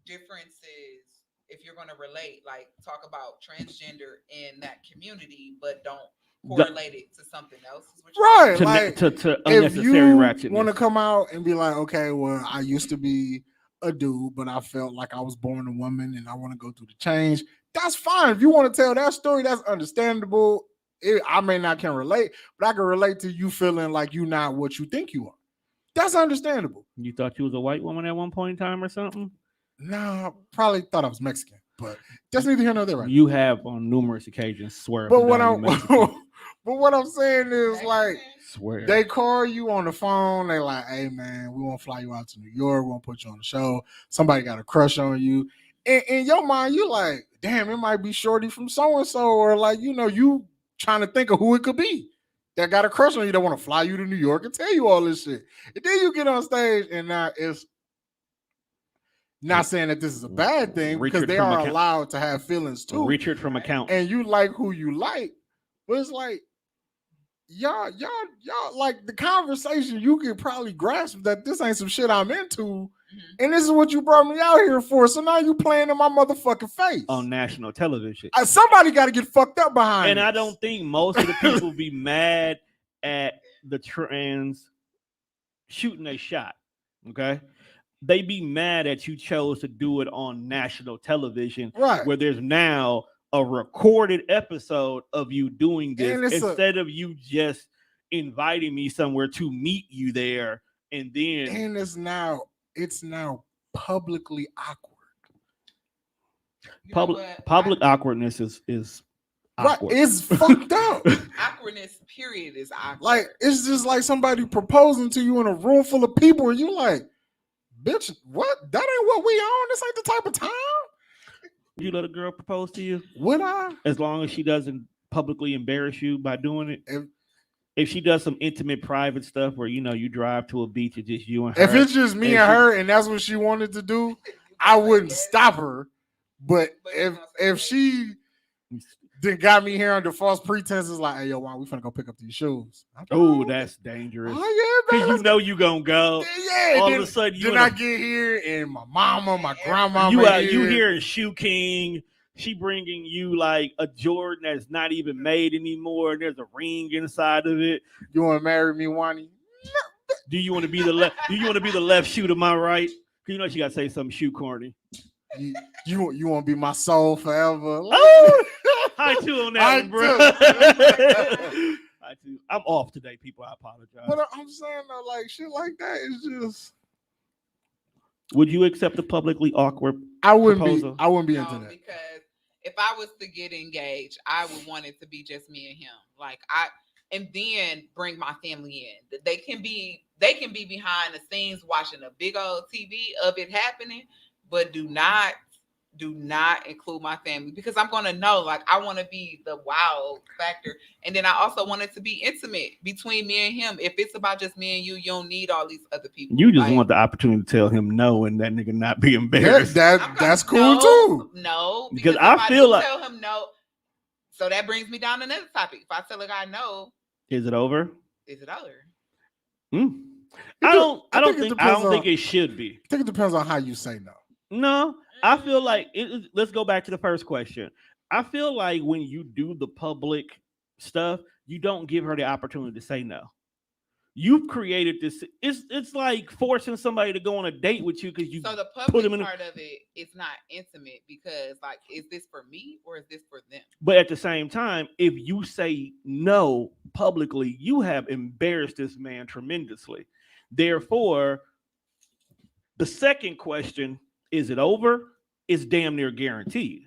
differences. If you're gonna relate, like talk about transgender in that community, but don't correlate it to something else. Is what you're Right, to, like to if unnecessary you ratchetness. want to come out and be like, okay, well, I used to be a dude, but I felt like I was born a woman and I want to go through the change. That's fine. If you want to tell that story, that's understandable. I may not can relate, but I can relate to you feeling like you're not what you think you are. That's understandable. You thought you was a white woman at one point in time or something? No, I probably thought I was Mexican, but that's neither here nor there. Right? You have on numerous occasions swear. But what I'm saying is saying. like swear. they call you on the phone. They like, hey man, we want to fly you out to New York. We want to put you on the show. Somebody got a crush on you. And in your mind, you like, damn, it might be Shorty from so and so, or like you trying to think of who it could be that got a crush on you that want to fly you to New York and tell you all this shit. And then you get on stage, and now it's not saying that this is a bad thing because Richard they from are account- allowed to have feelings too. Richard from account. And you like who you like, but it's like y'all like the conversation. You could probably grasp that this ain't some shit I'm into, and this is what you brought me out here for. So now you playing in my motherfucking face on national television. Somebody got to get fucked up behind. And this. I don't think most of the people be mad at the trans shooting a shot. Okay. They be mad that you chose to do it on national television, right. where there's now a recorded episode of you doing this And it's instead of you just inviting me somewhere to meet you there, and then And it's now publicly awkward. You know what? public awkwardness is Right, awkward. it's fucked up. Awkwardness, period, is awkward. Like it's just like somebody proposing to you in a room full of people, and you like, bitch, what? That ain't what we on. This ain't the type of time. Would you let a girl propose to you? Would I? As long as she doesn't publicly embarrass you by doing it. If She does some intimate, private stuff where you drive to a beach and just you and her. if it's just me and her, and that's what she wanted to do, I wouldn't stop her. But if she then got me here under false pretenses, like, hey, yo, why we finna go pick up these shoes? Oh, that's dangerous. Oh yeah, man. Because you gonna go. Yeah. All then, of a sudden, then I get here, and my mama, my grandma, you hear Shoe King. She bringing you like a Jordan that's not even made anymore. And there's a ring inside of it. You want to marry me, Wani? Do you want to be the left? Do you want to be the left shoe to my right? She gotta say something shoe corny. You want to be my soul forever? Oh, I too on that one, bro. too. I too. I'm off today, people. I apologize. But I'm saying though, like shit like that is just. Would you accept a publicly awkward? I wouldn't proposal? be. I wouldn't be into that. Because if I was to get engaged, I would want it to be just me and him. And then bring my family in. They can be behind the scenes watching a big old TV of it happening, but do not include my family, because I'm going to know, like, I want to be the wow factor. And then I also want it to be intimate between me and him. If it's about just me and you don't need all these other people. You just want the opportunity to tell him no and that nigga not be embarrassed. That's cool too. No, because I feel like tell him no. So that brings me down to another topic. If I tell a guy no, is it over? Is it over? I don't think it should be. I think it depends on how you say no. No, I feel like let's go back to the first question. I feel like when you do the public stuff, you don't give her the opportunity to say no. You've created this. It's like forcing somebody to go on a date with you because you. So the public part of it's not intimate, because like, is this for me or is this for them? But at the same time, if you say no publicly, you have embarrassed this man tremendously. Therefore, the second question, is it over? Is damn near guaranteed.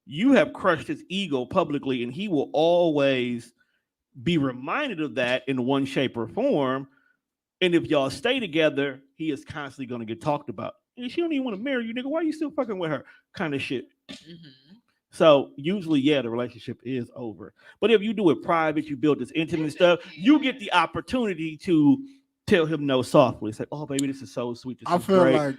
You have crushed his ego publicly, and he will always be reminded of that in one shape or form. And if y'all stay together, he is constantly going to get talked about. And she don't even want to marry you, nigga. Why are you still fucking with her? Kind of shit. Mm-hmm. So usually, yeah, the relationship is over. But if you do it private, you build this intimate stuff, you get the opportunity to tell him no softly. Say, oh, baby, this is so sweet. This I is feel great. like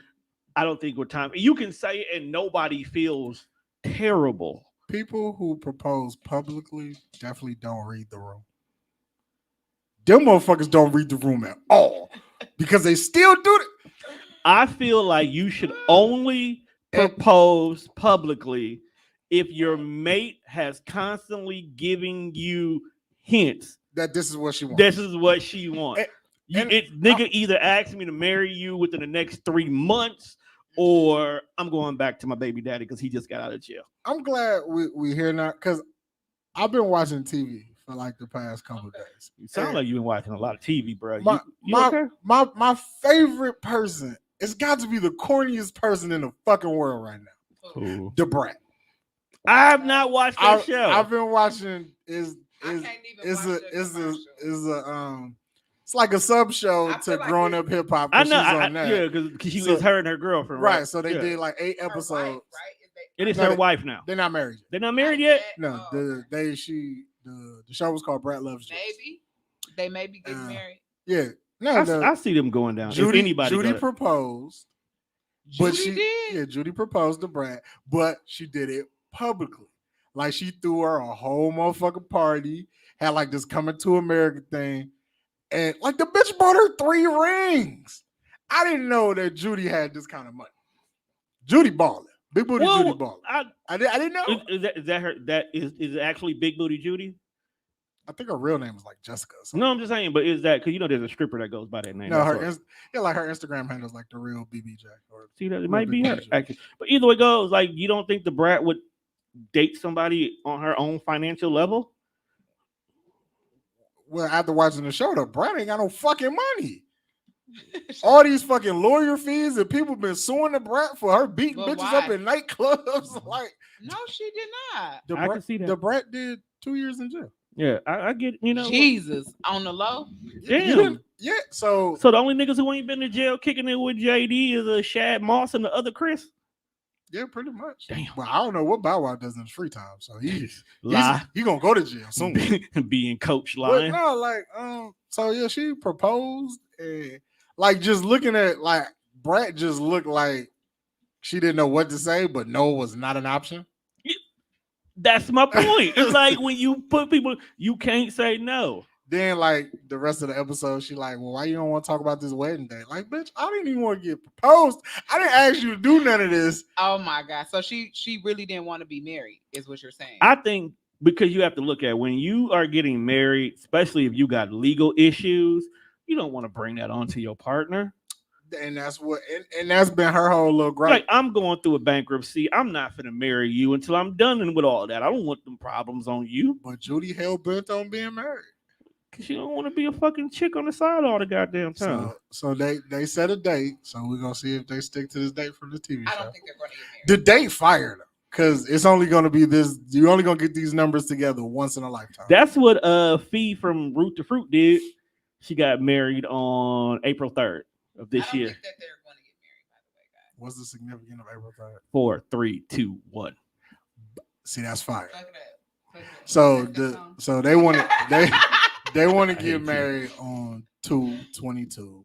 I don't think we're time. You can say it and nobody feels terrible. People who propose publicly definitely don't read the room. Them motherfuckers don't read the room at all because they still do it. I feel like you should only propose publicly if your mate has constantly giving you hints that this is what she wants. This is what she wants. Nigga either ask me to marry you within the next 3 months, or I'm going back to my baby daddy because he just got out of jail. I'm glad we here now, because I've been watching TV for like the past couple of days. You sound like you've been watching a lot of TV, bro. My favorite person, it's got to be the corniest person in the fucking world right now. Ooh. The Brat. I have not watched that show. I've been watching it's like a sub show to Growing Up Hip Hop. I know, yeah, because she was her and her girlfriend, right? So they did like 8 episodes. Wife, right? It is her wife now. They're not married. They're not married yet. No, the show was called Brat Loves Juice. Maybe they may be getting married. Yeah, no, I see them going down. Judy proposed, but Judy proposed to Brat, but she did it publicly. Like, she threw her a whole motherfucking party, had like this Coming to America thing, and like the bitch bought her 3 rings. I didn't know that Judy had this kind of money. Judy balling. Big booty Judy balling. I didn't know. Is that her? That is actually Big Booty Judy? I think her real name is like Jessica. No, I'm just saying, but is that because there's a stripper that goes by that name? No, her Instagram handle is like the real BBJ. See, that it might be her actually. But either way it goes, like, you don't think the Brat would date somebody on her own financial level? Well, after watching the show, the Brad ain't got no fucking money. All these fucking lawyer fees and people been suing the Brat for her beating But bitches why? up in nightclubs. Like No, she did not. the I can see that. The Brat did 2 years in jail. Yeah, I get. You know, what? Jesus, on the low. Damn. You didn't- yeah. So So the only niggas who ain't been to jail kicking it with JD is a Shad Moss and the other Chris. yeah, pretty much. Damn. Well, I don't know what Bow Wow does in his free time. So Lie. he gonna go to jail soon. Being coach But lying. no, like so yeah, she proposed and like just looking at like Brat just looked like she didn't know what to say, but no was not an option. That's my point. It's like when you put people, you can't say no. Then like the rest of the episode, she like, well, why you don't want to talk about this wedding day? Like, bitch, I didn't even want to get proposed. I didn't ask you to do none of this. Oh my God. So she really didn't want to be married, is what you're saying. I think because you have to look at when you are getting married, especially if you got legal issues, you don't want to bring that onto your partner. And that's what, and that's been her whole little gripe. Like, I'm going through a bankruptcy. I'm not gonna marry you until I'm done with all that. I don't want them problems on you. But Judy hell bent on being married. Cause you don't want to be a fucking chick on the side all the goddamn time. So they set a date. So we're gonna see if they stick to this date from the TV show. I don't think they're going to get married. The date fired them because it's only gonna be this. You're only gonna get these numbers together once in a lifetime. That's what Fee from Root to Fruit did. She got married on April 3rd of this year. I don't think that they're going to get married, by the way, guys. What's the significance of April 3rd? 4, 3, 2, 1. See, that's fire. Fuck it up. Fuck it up. So That's that song. so they want to they want to I hate get you. married on 2/22/22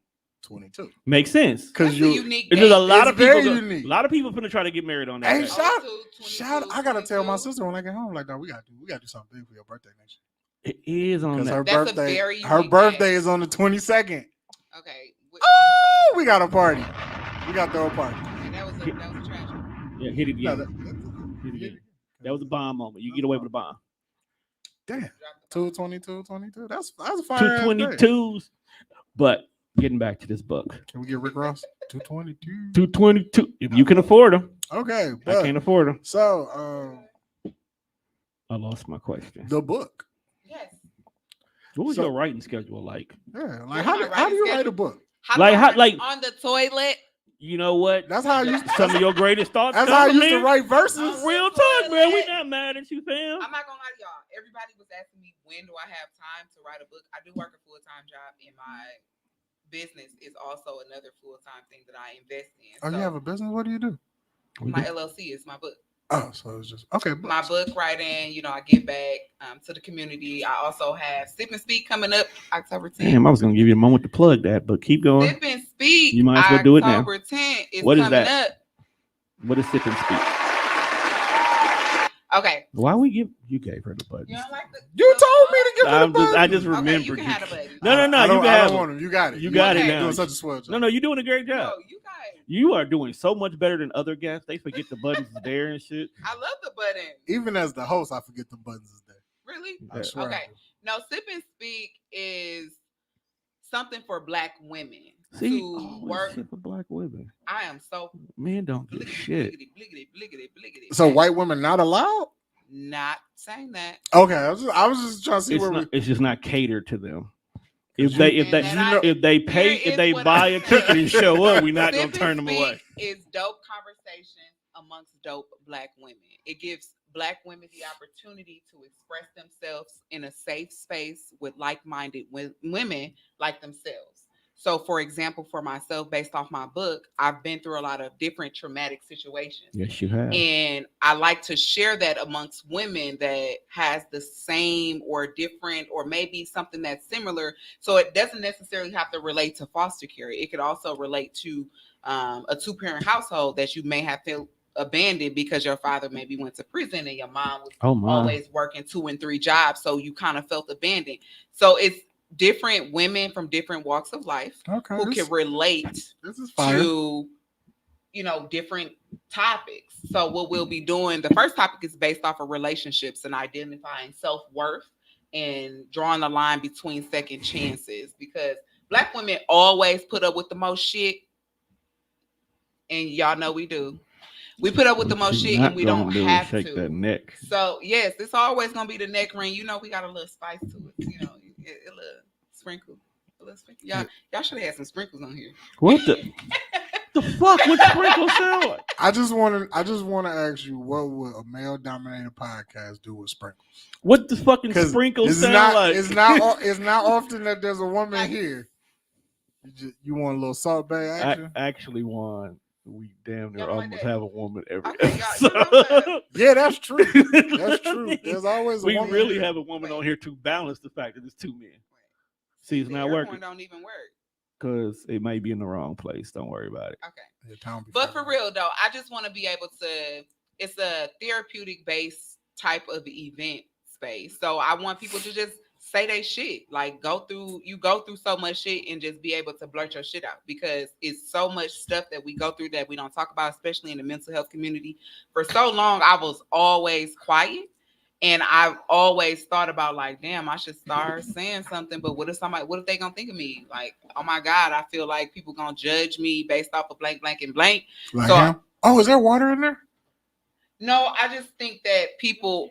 Makes sense. because That's a you. unique There's a date. lot of It's very people. unique. A lot of people finna try to get married on that. Hey, day. shout- 22, Shout! I gotta tell my 22. sister when I get home. Like, no, we gotta do something big for your birthday next year. It is on Because that. her That's a birthday, very her unique birthday day. is on the 22nd. Okay. Oh, we got a party. We got to throw a party. That was a trash one. Yeah, hit it No, again. Hit it again. That was a bomb moment. You get away with a bomb. Damn. Drop the ball. 2/22/22. That's a fire. 222s. But getting back to this book, Can we get Rick Ross? 222. 222. If you can afford them, Okay, I but can't afford them. so I lost my question. the book. Yes. What was so- your writing schedule like? Yeah, like What's how my do you writing write a book? Like- on the toilet. You know what? That's how I used. Some of your greatest thoughts. That's how I coming, used to man. write verses. Real talk, man. We not mad at you, fam. I'm not gonna lie to y'all. Everybody was asking me when do I have time to write a book. I do work a full-time job, and my business is also another full-time thing that I invest in. Oh, you have a business? What do you do? My LLC is my book. Oh, so it's just okay. My book writing, I give back to the community. I also have Sip and Speak coming up October 10th. Damn, I was gonna give you a moment to plug that, but keep going. Sip and Speak. You might as well do it now. October 10th is What is coming that? up. What is Sip and Speak? Okay. Why we give you gave her the button? You don't like the You told me to give her the button. I just Okay, remembered. you can have the button. No, I you don't, can I have don't it. want him. You got it. You got it You're now. doing such a swell job. No, you're doing a great job. No, you got it. You are doing so much better than other guests. They forget the buttons is there and shit. I love the button. Even as the host, I forget the buttons is there. Really? I swear. I Okay. do. No, Sip and Speak is something for Black women See, to always work. shit for black women. I am so Men don't give shit. bliggity. So white women not allowed? Not saying that. Okay, I was just trying to see It's where not. It's just not catered to them. If You- they And pay here if they is what buy I- a ticket and show up, we're not gonna Sip turn and them away. Speak is dope conversation amongst dope Black women. It gives Black women the opportunity to express themselves in a safe space with like-minded women like themselves. So, for example, for myself, based off my book, I've been through a lot of different traumatic situations. Yes, you have. And I like to share that amongst women that has the same or different or maybe something that's similar. So it doesn't necessarily have to relate to foster care. It could also relate to a two-parent household that you may have felt abandoned because your father maybe went to prison and your mom was Oh my. always working 2 and 3 jobs. So you kind of felt abandoned. So it's different women from different walks of life Okay, who can relate this is fire. to different topics. So what we'll be doing, the first topic is based off of relationships and identifying self-worth and drawing the line between second chances, because Black women always put up with the most shit, and y'all know we do. We put up with the most What you shit not and we gonna don't do is have shake to. that neck. So yes, it's always gonna be the neck ring. You know, we got a little spice to it. You know, a little sprinkle. A little sprinkle. Y'all should have had some sprinkles on here. What the fuck would sprinkles sound like? I just want to ask you, what would a male dominated podcast do with sprinkles? What the fucking sprinkles sound like? It's not often that there's a woman here. You want a little salt bay action? I actually want. We damn near almost have a woman every Okay, episode. Yeah, that's true. That's true. There's always a woman. We really here. have a woman on here to balance the fact that it's two men. See, it's not working. Don't even work. Because it might be in the wrong place. Don't worry about it. Okay. But for real though, I just want to be able to. It's a therapeutic based type of event space, so I want people to just say they shit. Like go through so much shit and just be able to blurt your shit out, because it's so much stuff that we go through that we don't talk about, especially in the mental health community. For so long, I was always quiet. And I've always thought about like, damn, I should start saying something. But what if they gonna think of me? Like, oh my God, I feel like people gonna judge me based off of blank, blank, and blank. Like so, is there water in there? No, I just think that people.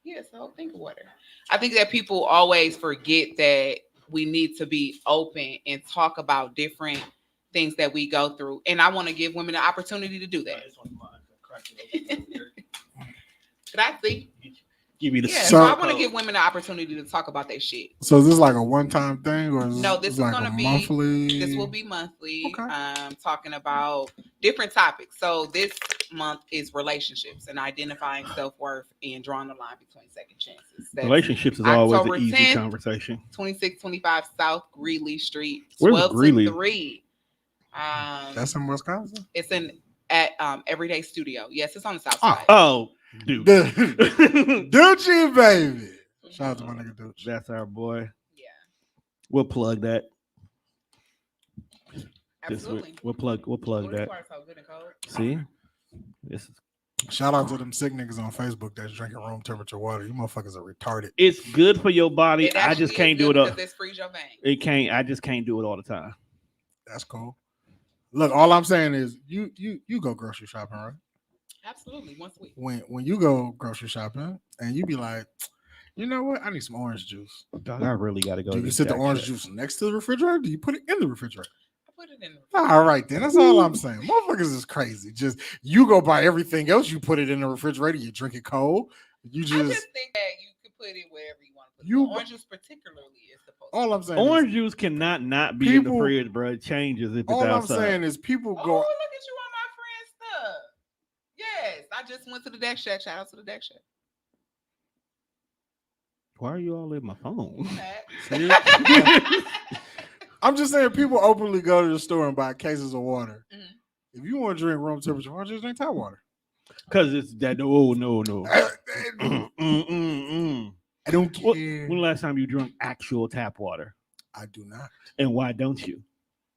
Yes, the whole thing of water. I think that people always forget that we need to be open and talk about different things that we go through. And I want to give women the opportunity to do that. Could I see? Give me the so I want to give women the opportunity to talk about their shit. So is this like a one-time thing, or no? This is like going to be monthly. This will be monthly. Okay. Talking about different topics. So this month is relationships and identifying self-worth and drawing the line between second chances. Relationships is always an easy 10th, conversation. 2625 South Greeley Street. Where's Greeley? 3. That's in Wisconsin. It's at Everyday Studio. Yes, it's on the south side. Oh. Dude. Doochie baby. Shout out to my nigga Dooch. That's our boy. Yeah. We'll plug that. Absolutely. We'll plug that. See? This is shout out to them sick niggas on Facebook that's drinking room temperature water. You motherfuckers are retarded. It's good for your body. I just can't do it all. This frees your veins. I just can't do it all the time. That's cool. Look, all I'm saying is you go grocery shopping, right? Absolutely, once a week. When you go grocery shopping and you be like, you know what? I need some orange juice. Dog, I really got to go. Do you sit the orange juice next to the refrigerator? Do you put it in the refrigerator? I put it in the refrigerator. All right, then. That's all I'm saying. Motherfuckers is crazy. Just you go buy everything else. You put it in the refrigerator. You drink it cold. I just think that you can put it wherever you want to put it. Orange juice particularly is supposed to. All I'm saying orange juice cannot not be in the fridge, bro. It changes if it's outside. All I'm saying is people go. Oh, look at you on my friend's stuff. Yes, I just went to the Deck Shack. Shout out to the Deck Shack. Why are you all in my phone? I'm just saying people openly go to the store and buy cases of water. Mm-hmm. If you want to drink room temperature water, just drink tap water. Because it's that no. I don't care. When the last time you drank actual tap water? I do not. And why don't you?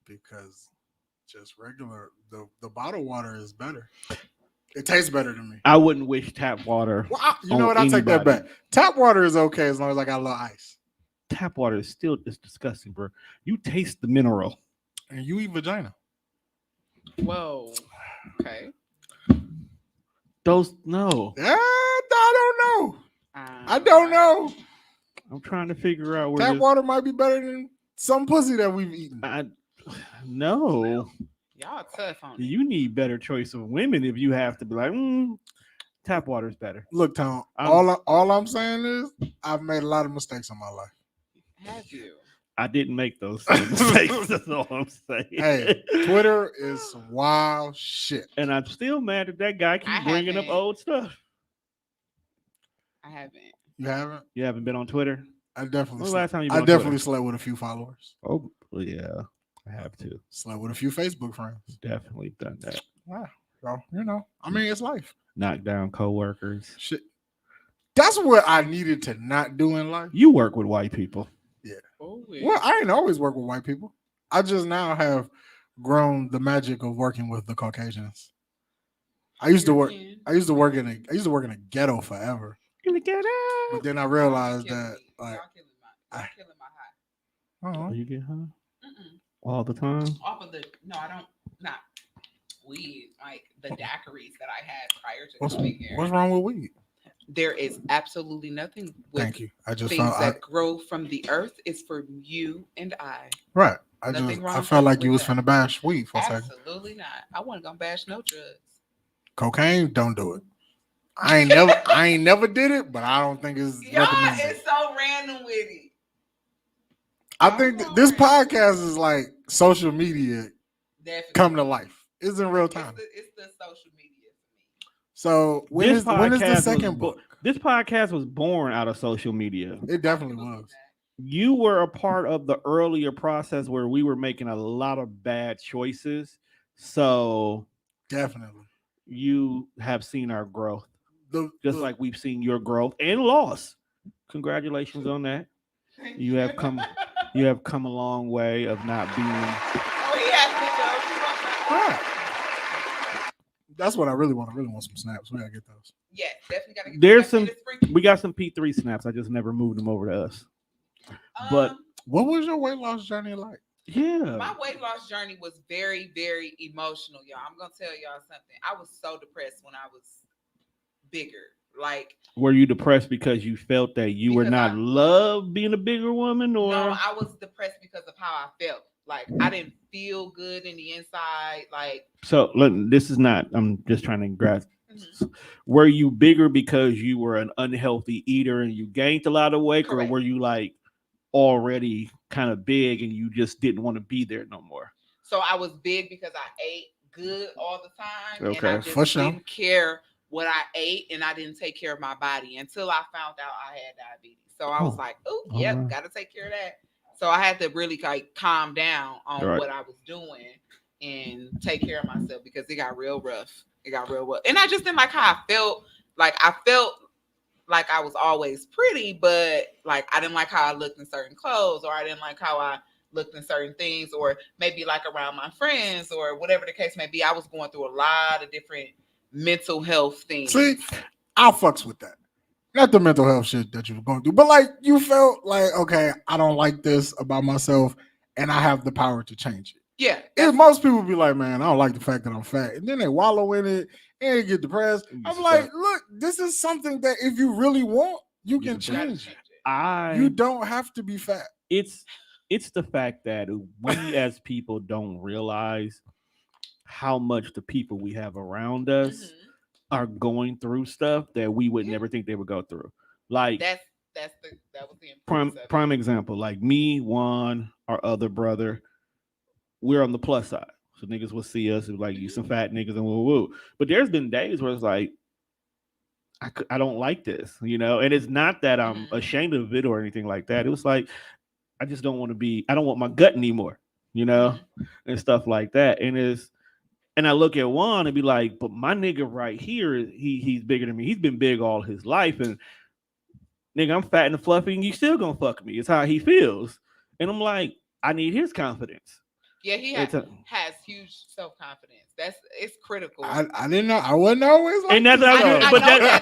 Because just regular, the bottled water is better. It tastes better to me. I wouldn't wish tap water. Well, you know what? I'll take that back. Tap water is okay as long as I got a little ice. Tap water is still disgusting, bro. You taste the mineral. And you eat vagina. Whoa. Okay. No. I don't know. I don't know. I'm trying to figure out where tap water might be better than some pussy that we've eaten. No. Y'all tough on it. You need better choice of women if you have to be like, tap water is better. Look, Tom, all I'm saying is I've made a lot of mistakes in my life. Have you? I didn't make those mistakes. That's all I'm saying. Hey, Twitter is some wild shit. And I'm still mad that guy keeps bringing up old stuff. I haven't. You haven't? You haven't been on Twitter? I definitely. When the last time you been on definitely Twitter? slept with a few followers. Oh yeah, I have to. Slept with a few Facebook friends. Definitely done that. Wow. Well, you know, I mean, it's life. Knock down coworkers. Shit. That's what I needed to not do in life. You work with white people. Yeah. Oh, yeah. Well, I ain't always work with white people. I just now have grown the magic of working with the Caucasians. I used to work in a ghetto forever. In the ghetto. But then I realized that like y'all killing my high. You get high? All the time? Off of the I don't not weed, like the daiquiris that I had prior to coming here. What's wrong with weed? There is absolutely nothing with Thank you. I just things felt that grow from the earth. Is for you and I. right. Nothing I wrong felt like you with was that. finna bash weed for a second. Absolutely not. I wasn't gonna bash no drugs. Cocaine, don't do it. I ain't never did it, but I don't think it's Y'all recommended. is so random with it. I think this podcast is like social media Definitely come to life. It's in real time. It's the social media for me. So when is the second book? This podcast was born out of social media. It definitely was. You were a part of the earlier process where we were making a lot of bad choices. So definitely, you have seen our growth, just like we've seen your growth and loss. Congratulations on that. You have come a long way of not being. Oh, he has to go. Right. That's what I really want. I really want some snaps. We gotta get those. Yeah, definitely gotta get. There's some. We got some P3 snaps. I just never moved them over to us. But what was your weight loss journey like? Yeah, my weight loss journey was very, very emotional, y'all. I'm gonna tell y'all something. I was so depressed when I was bigger. Like, were you depressed because you felt that you were not loved being a bigger woman, or no? I was depressed because of how I felt. Like, I didn't feel good in the inside. Like, so look, this is not. I'm just trying to grasp. Were you bigger because you were an unhealthy eater and you gained a lot of weight, correct, or were you like already kind of big and you just didn't want to be there no more? So I was big because I ate good all the time, okay, and I just didn't care what I ate, and I didn't take care of my body until I found out I had diabetes. So I was like, "Oh, yep, got to take care of that." So I had to really like calm down on what I was doing and take care of myself because it got real rough. It got real rough, and I just didn't like how I felt. Like I felt like I was always pretty, but like I didn't like how I looked in certain clothes, or I didn't like how I looked in certain things, or maybe like around my friends, or whatever the case may be. I was going through a lot of different mental health things. See, I fucks with that. Not the mental health shit that you were going through, but like you felt like, okay, I don't like this about myself, and I have the power to change it. Yeah. And most people be like, man, I don't like the fact that I'm fat. And then they wallow in it and they get depressed. I'm like, look, this is something that if you really want, you can change it. You don't have to be fat. It's the fact that we as people don't realize how much the people we have around us are going through stuff that we would never think they would go through. Like that was the prime example. Like me, Juan, our other brother, we're on the plus side. So niggas will see us and like, you some fat niggas and woo woo. But there's been days where it's like, I don't like this, you know? And it's not that I'm ashamed of it or anything like that. It was like, I just don't want to be, I don't want my gut anymore, you know? And stuff like that. And I look at Juan and be like, but my nigga right here, he's bigger than me. He's been big all his life. And nigga, I'm fat and fluffy and you still gonna fuck me. It's how he feels. And I'm like, I need his confidence. Yeah, he has huge self-confidence. It's critical. I didn't know. I wasn't always like, and that's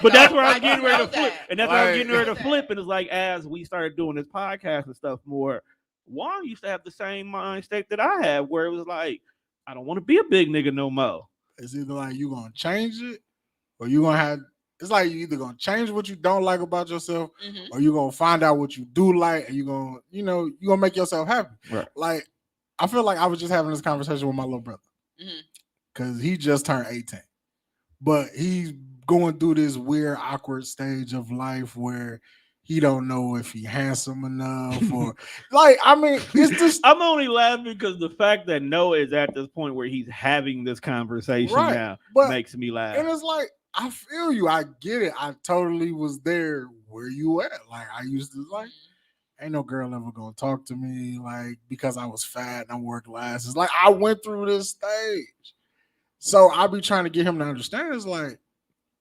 but that's where I'm getting ready to flip. And that's where I'm getting ready to flip. And it's like, as we started doing this podcast and stuff more, Juan used to have the same mind state that I had, where it was like, I don't want to be a big nigga no more. It's either like you gonna change it, or you gonna have. It's like you either gonna change what you don't like about yourself, or you gonna find out what you do like, and you gonna make yourself happy. Right. Like, I feel like I was just having this conversation with my little brother because he just turned 18, but he's going through this weird, awkward stage of life where he don't know if he handsome enough or like. I mean, it's just. I'm only laughing because the fact that Noah is at this point where he's having this conversation now makes me laugh. And it's like, I feel you. I get it. I totally was there where you at. Like, I used to like. Ain't no girl ever gonna talk to me like because I was fat and I wore glasses. Like I went through this stage, so I be trying to get him to understand. It's like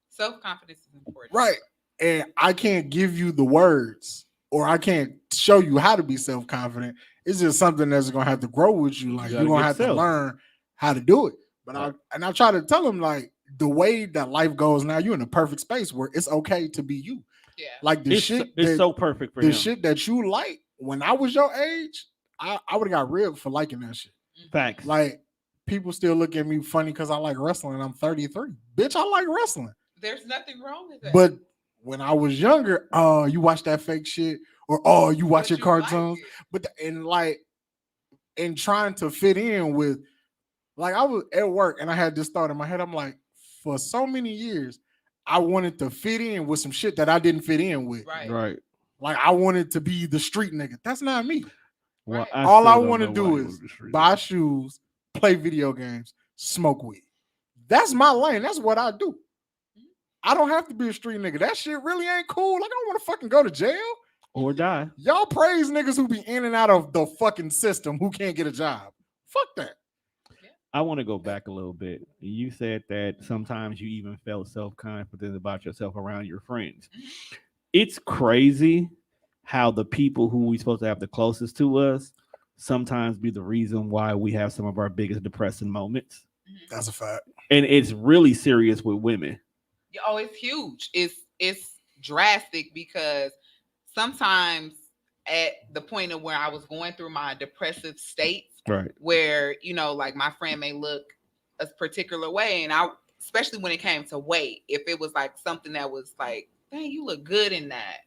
self-confidence is important, right? And I can't give you the words, or I can't show you how to be self-confident. It's just something that's gonna have to grow with you. Like you're gonna have to learn how to do it. But I try to tell him like the way that life goes now, you're in a perfect space where it's okay to be you. Yeah. Like the shit it's so perfect for the him. shit that you like when I was your age, I would have got ribbed for liking that shit. Facts. Like people still look at me funny because I like wrestling. I'm 33. Bitch, I like wrestling. There's nothing wrong with that. But when I was younger, oh, you watch that fake shit, or oh, you watch your cartoons. But and trying to fit in with, like, I was at work and I had this thought in my head. I'm like, for so many years, I wanted to fit in with some shit that I didn't fit in with. Right. Like, I wanted to be the street nigga. That's not me. Well, all I want to do is buy shoes, play video games, smoke weed. That's my lane. That's what I do. I don't have to be a street nigga. That shit really ain't cool. Like, I don't want to fucking go to jail or die. Y'all praise niggas who be in and out of the fucking system who can't get a job. Fuck that. I want to go back a little bit. You said that sometimes you even felt self-confident about yourself around your friends. It's crazy how the people who we supposed to have the closest to us sometimes be the reason why we have some of our biggest depressing moments. That's a fact. And it's really serious with women. Oh, it's huge. It's drastic because sometimes at the point of where I was going through my depressive states, right, where, you know, like my friend may look a particular way, and I, especially when it came to weight, if it was like something that was like, dang, you look good in that.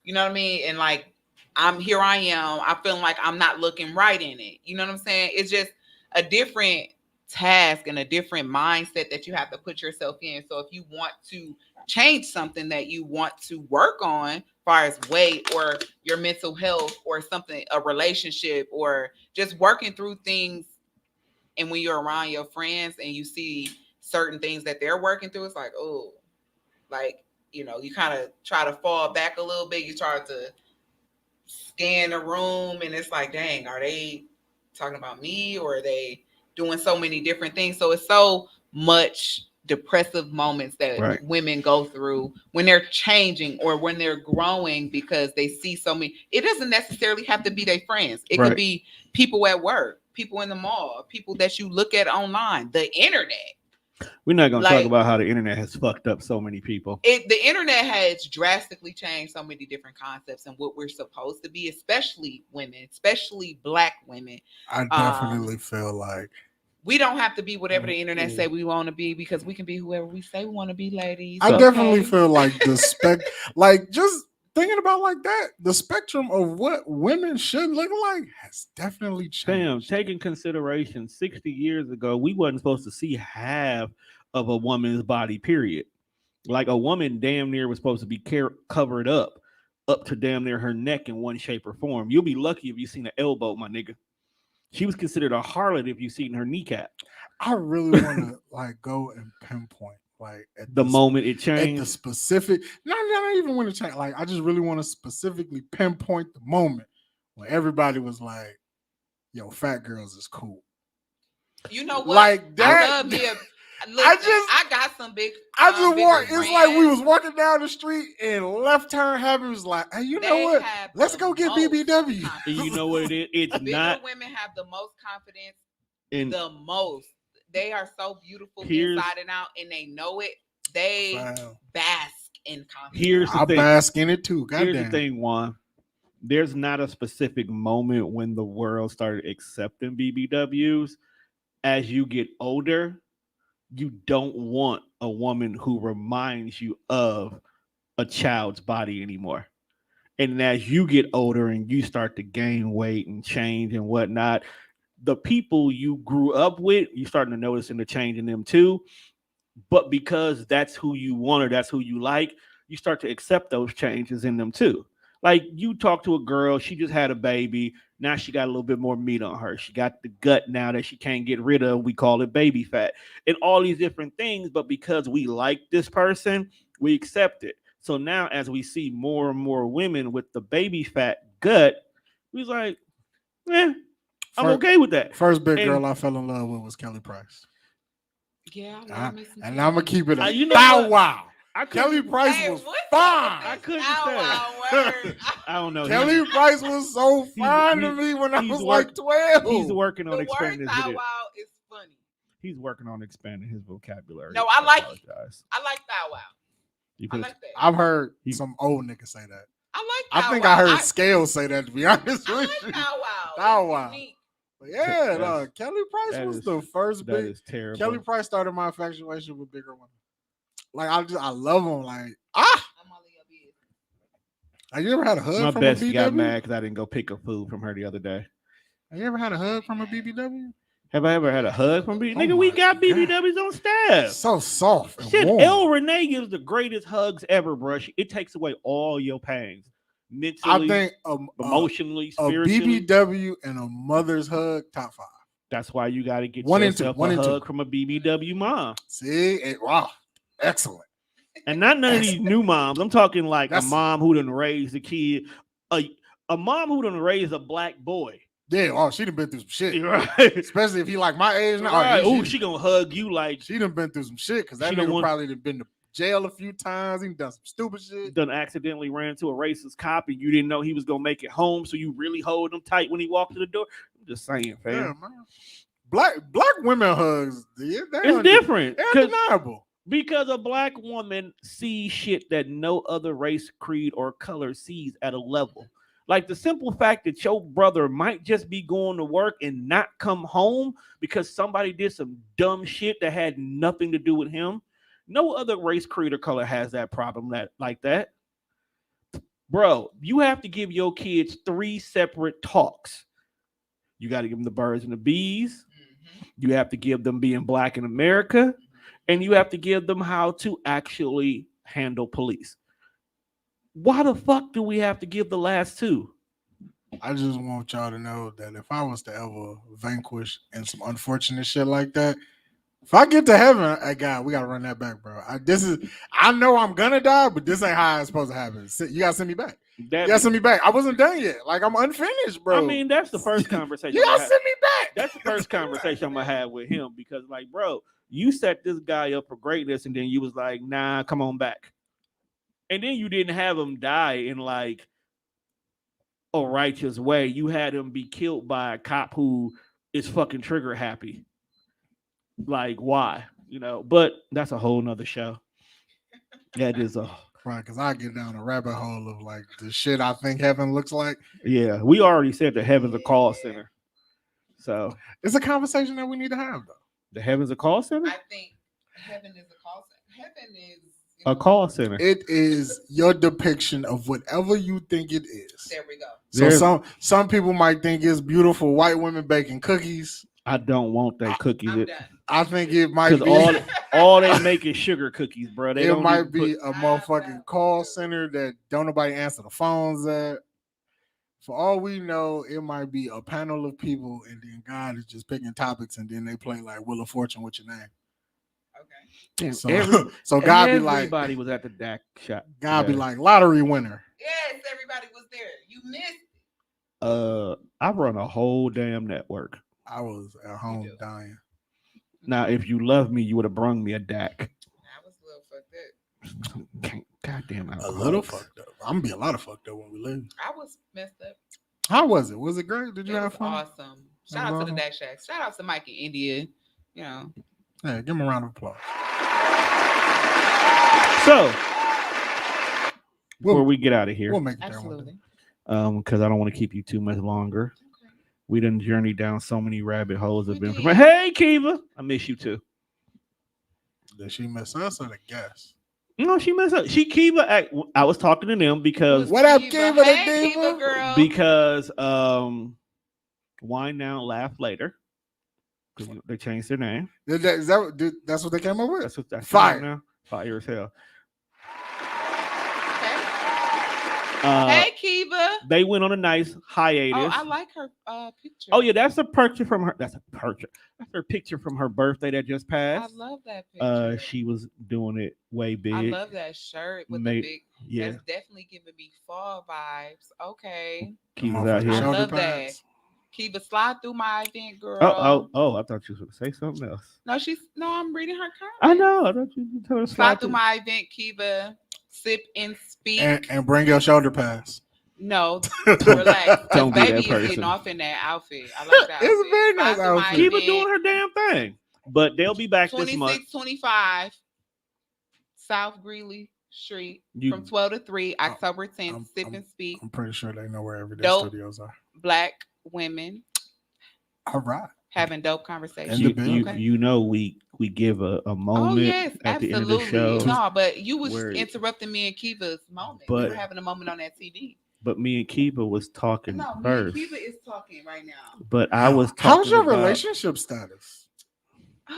You know what I mean? And like, I am feeling like I'm not looking right in it. You know what I'm saying? It's just a different task and a different mindset that you have to put yourself in. So if you want to change something that you want to work on, as far as weight or your mental health or something, a relationship, or just working through things, and when you're around your friends and you see certain things that they're working through, it's like, oh, like, you know, you kind of try to fall back a little bit. You try to scan the room, and it's like, dang, are they talking about me, or are they doing so many different things? So it's so much depressive moments that women go through when they're changing or when they're growing, because they see so many. It doesn't necessarily have to be their friends. It could be people at work, people in the mall, people that you look at online, the internet. We're not going to talk about how the internet has fucked up so many people. The internet has drastically changed so many different concepts and what we're supposed to be, especially women, especially Black women. I definitely feel like we don't have to be whatever the internet say we want to be, because we can be whoever we say we want to be, ladies. I definitely feel like the like, just thinking about like that, the spectrum of what women should look like has definitely changed. Damn, taking consideration 60 years ago, we wasn't supposed to see half of a woman's body, period. Like, a woman damn near was supposed to be covered up to damn near her neck in one shape or form. You'll be lucky if you seen an elbow, my nigga. She was considered a harlot if you seen her kneecap. I really want to like go and pinpoint like at the moment it changed, at the specific. Not even when it changed. Like, I just really want to specifically pinpoint the moment when everybody was like, "Yo, fat girls is cool." You know what? Like that. I love me I got some big. I just walk. It's like we was walking down the street and left turn happened. Was like, hey, you know what? Let's go get BBW. You know what it is? It's not. Women have the most confidence. The most. They are so beautiful inside and out, and they know it. They bask in confidence. I bask in it too. Here's the thing, Juan. There's not a specific moment when the world started accepting BBWs. As you get older, you don't want a woman who reminds you of a child's body anymore. And as you get older and you start to gain weight and change and whatnot, the people you grew up with, you're starting to notice the change in them too. But because that's who you want or that's who you like, you start to accept those changes in them too. Like, you talk to a girl, she just had a baby. Now she got a little bit more meat on her. She got the gut now that she can't get rid of. We call it baby fat and all these different things. But because we like this person, we accept it. So now as we see more and more women with the baby fat gut, we was like, I'm okay with that. First big girl I fell in love with was Kelly Price. Yeah. And I'm going to keep it a you know wow. Kelly Price was fine. I couldn't say. I don't know. Kelly Price was so fine to me when I was like 12. He's working on expanding his Bow Wow is funny. He's working on expanding his vocabulary. No, I like it. I like Bow Wow. I like that. I've heard some old niggas say that. I like Bow Wow. I think I heard Scale say that, to be honest with you. Bow Wow. Bow Wow. But yeah, That's- Kelly Price that was is- the first That big. is terrible. Kelly Price started my infatuation with bigger women. Like I love him. Like I'm all in your business. have you ever had a hug My from a bestie got BW? mad because I didn't go pick up food from her the other day. Have you ever had a hug from a BBW? Have I ever had a hug from BBW? Oh Nigga, we my got God. BBWs on staff. So soft and Shit, warm. El Renee gives the greatest hugs ever, bro. It takes away all your pains. Mentally, I think emotionally, a spiritually. BBW and a mother's hug, top 5. That's why you got to get One and two, yourself one a and two. hug from a BBW mom. See, wow, excellent. And not none of these new moms. I'm talking like That's- a mom who done raised a kid, a mom who done raised a black boy. Yeah, she done been through some shit. Right. Especially if he like my age now. Right. Oh, Ooh, she gonna hug you like she done been through some shit because that She done nigga won- probably done been to jail a few times. He done some stupid shit. done accidentally ran into a racist cop and you didn't know he was gonna make it home, so you really hold him tight when he walked to the door. I'm just saying, fam. Yeah, man. Black women hugs, It's different. They're 'Cause- undeniable. Because a black woman sees shit that no other race, creed, or color sees at a level. Like the simple fact that your brother might just be going to work and not come home because somebody did some dumb shit that had nothing to do with him. No other race, creed, or color has that problem like that. Bro, you have to give your kids 3 separate talks. You got to give them the birds and the bees. You have to give them being black in America. And you have to give them how to actually handle police. Why the fuck do we have to give the last 2? I just want y'all to know that if I was to ever vanquish in some unfortunate shit like that, if I get to heaven, hey God, we gotta run that back, bro. I know I'm gonna die, but this ain't how it's supposed to happen. You gotta send me back. You gotta send me back. I wasn't done yet. Like I'm unfinished, bro. I mean, that's the first conversation. You gotta send me back. That's the first conversation I'm gonna have with him because, like, bro, you set this guy up for greatness, and then you was like, nah, come on back. And then you didn't have him die in like a righteous way. You had him be killed by a cop who is fucking trigger happy. Like, why? But that's a whole nother show. That is right, because I get down a rabbit hole of like the shit I think heaven looks like. Yeah, we already said the heaven's a call center. So it's a conversation that we need to have, though. The heaven's a call center? I think heaven is a call center. Heaven is a call center. It is your depiction of whatever you think it is. There we go. So some people might think it's beautiful white women baking cookies. I don't want that cookies. I think it might be all they make is sugar cookies, bro. It might be a motherfucking call center that don't nobody answer the phones at. For all we know, it might be a panel of people, and then God is just picking topics, and then they play like Wheel of Fortune with your name. Okay. Damn, so God be like, everybody was at the DAC shop. God be like, lottery winner. Yes, everybody was there. You missed. I run a whole damn network. I was at home dying. Now, if you love me, you would have brung me a DAC. I was a little fucked up. Goddamn, a little fucked up. I'm gonna be a lot of fucked up when we leave. I was messed up. How was it? Was it great? Did you have fun? Awesome. Shout out to the DAC Shack. Shout out to Mike in India. Hey, give him a round of applause. So, before we get out of here, we'll make it absolutely. Because I don't want to keep you too much longer. Okay. We done journeyed down so many rabbit holes of information. Hey, Kiva, I miss you too. Did she miss us or the guest? No, she messed up. Kiva. I was talking to them because what up, Kiva? Hey, Kiva girl. Because Wine Now, Laugh Later. They changed their name. That's what they came up with. That's fire now. Fire as hell. Hey, Kiva. They went on a nice hiatus. Oh, I like her picture. Oh yeah, that's a picture from her. That's her picture from her birthday that just passed. I love that picture. She was doing it way big. I love that shirt with the big. Yeah, that's definitely giving me fall vibes. Okay. Kiva's out here. I love that. Kiva, slide through my event, girl. Oh! I thought you were going to say something else. No, I'm reading her comment. I know. I thought you were telling her slide through my event, Kiva. Sip and speak. And bring your shoulder pads. No, relax. Don't be baby that person. Is getting off in that outfit. I like that. It's a very nice outfit. Kiva doing her damn thing. But they'll be back this month. 2625 South Greeley Street from 12 to 3, October 10th. Sip and speak. I'm pretty sure they know where Everyday Studios are. Black women All right. having dope conversations. In the building. You know we give a moment Oh yes, at the end of the absolutely. show. No, but you was where- interrupting me and Kiva's moment. We But- were having a moment on that TV. But me and Kiva was talking No, me and first. Kiva is talking right now. But I was talking How's your about- relationship status? Are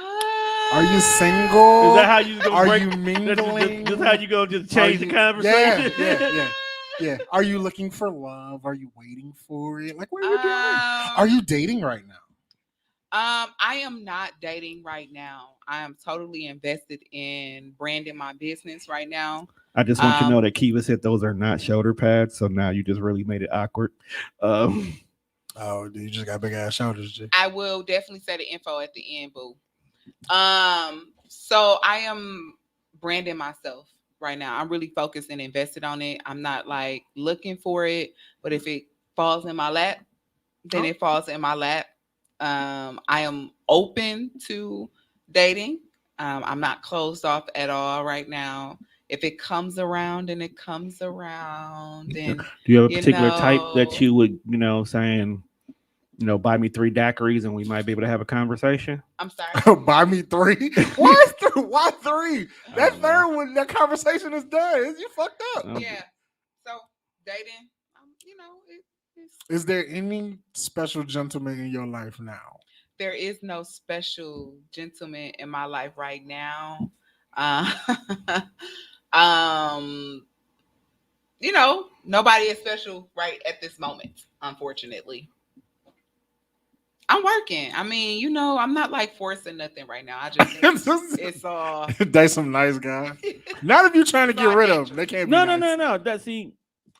Are you single? Is that how you gonna Are break? you mingling? This how you gonna just change the Yeah, conversation? yeah. Are you looking for love? Are you waiting for it? Like, what are you doing? Are you dating right now? I am not dating right now. I am totally invested in branding my business right now. I just want you to know that Kiva said those are not shoulder pads, so now you just really made it awkward. Oh, you just got big ass shoulders, G. I will definitely say the info at the end, boo. So I am branding myself right now. I'm really focused and invested on it. I'm not like looking for it, but if it falls in my lap, then it falls in my lap. I am open to dating. I'm not closed off at all right now. If it comes around and it comes around, then Do you have a you particular type that know- you would, saying, buy me 3 daiquiris and we might be able to have a conversation? I'm sorry. Buy me 3. Why 3? Why 3? That I don't third one, that conversation is done. You fucked up. Yeah. So dating, it's Is there any special gentleman in your life now? there is no special gentleman in my life right now. Nobody is special right at this moment, unfortunately. I'm working. I mean, I'm not like forcing nothing right now. I just it's all They some nice guys. Not if you're trying to get rid of them. They can't be No. That see,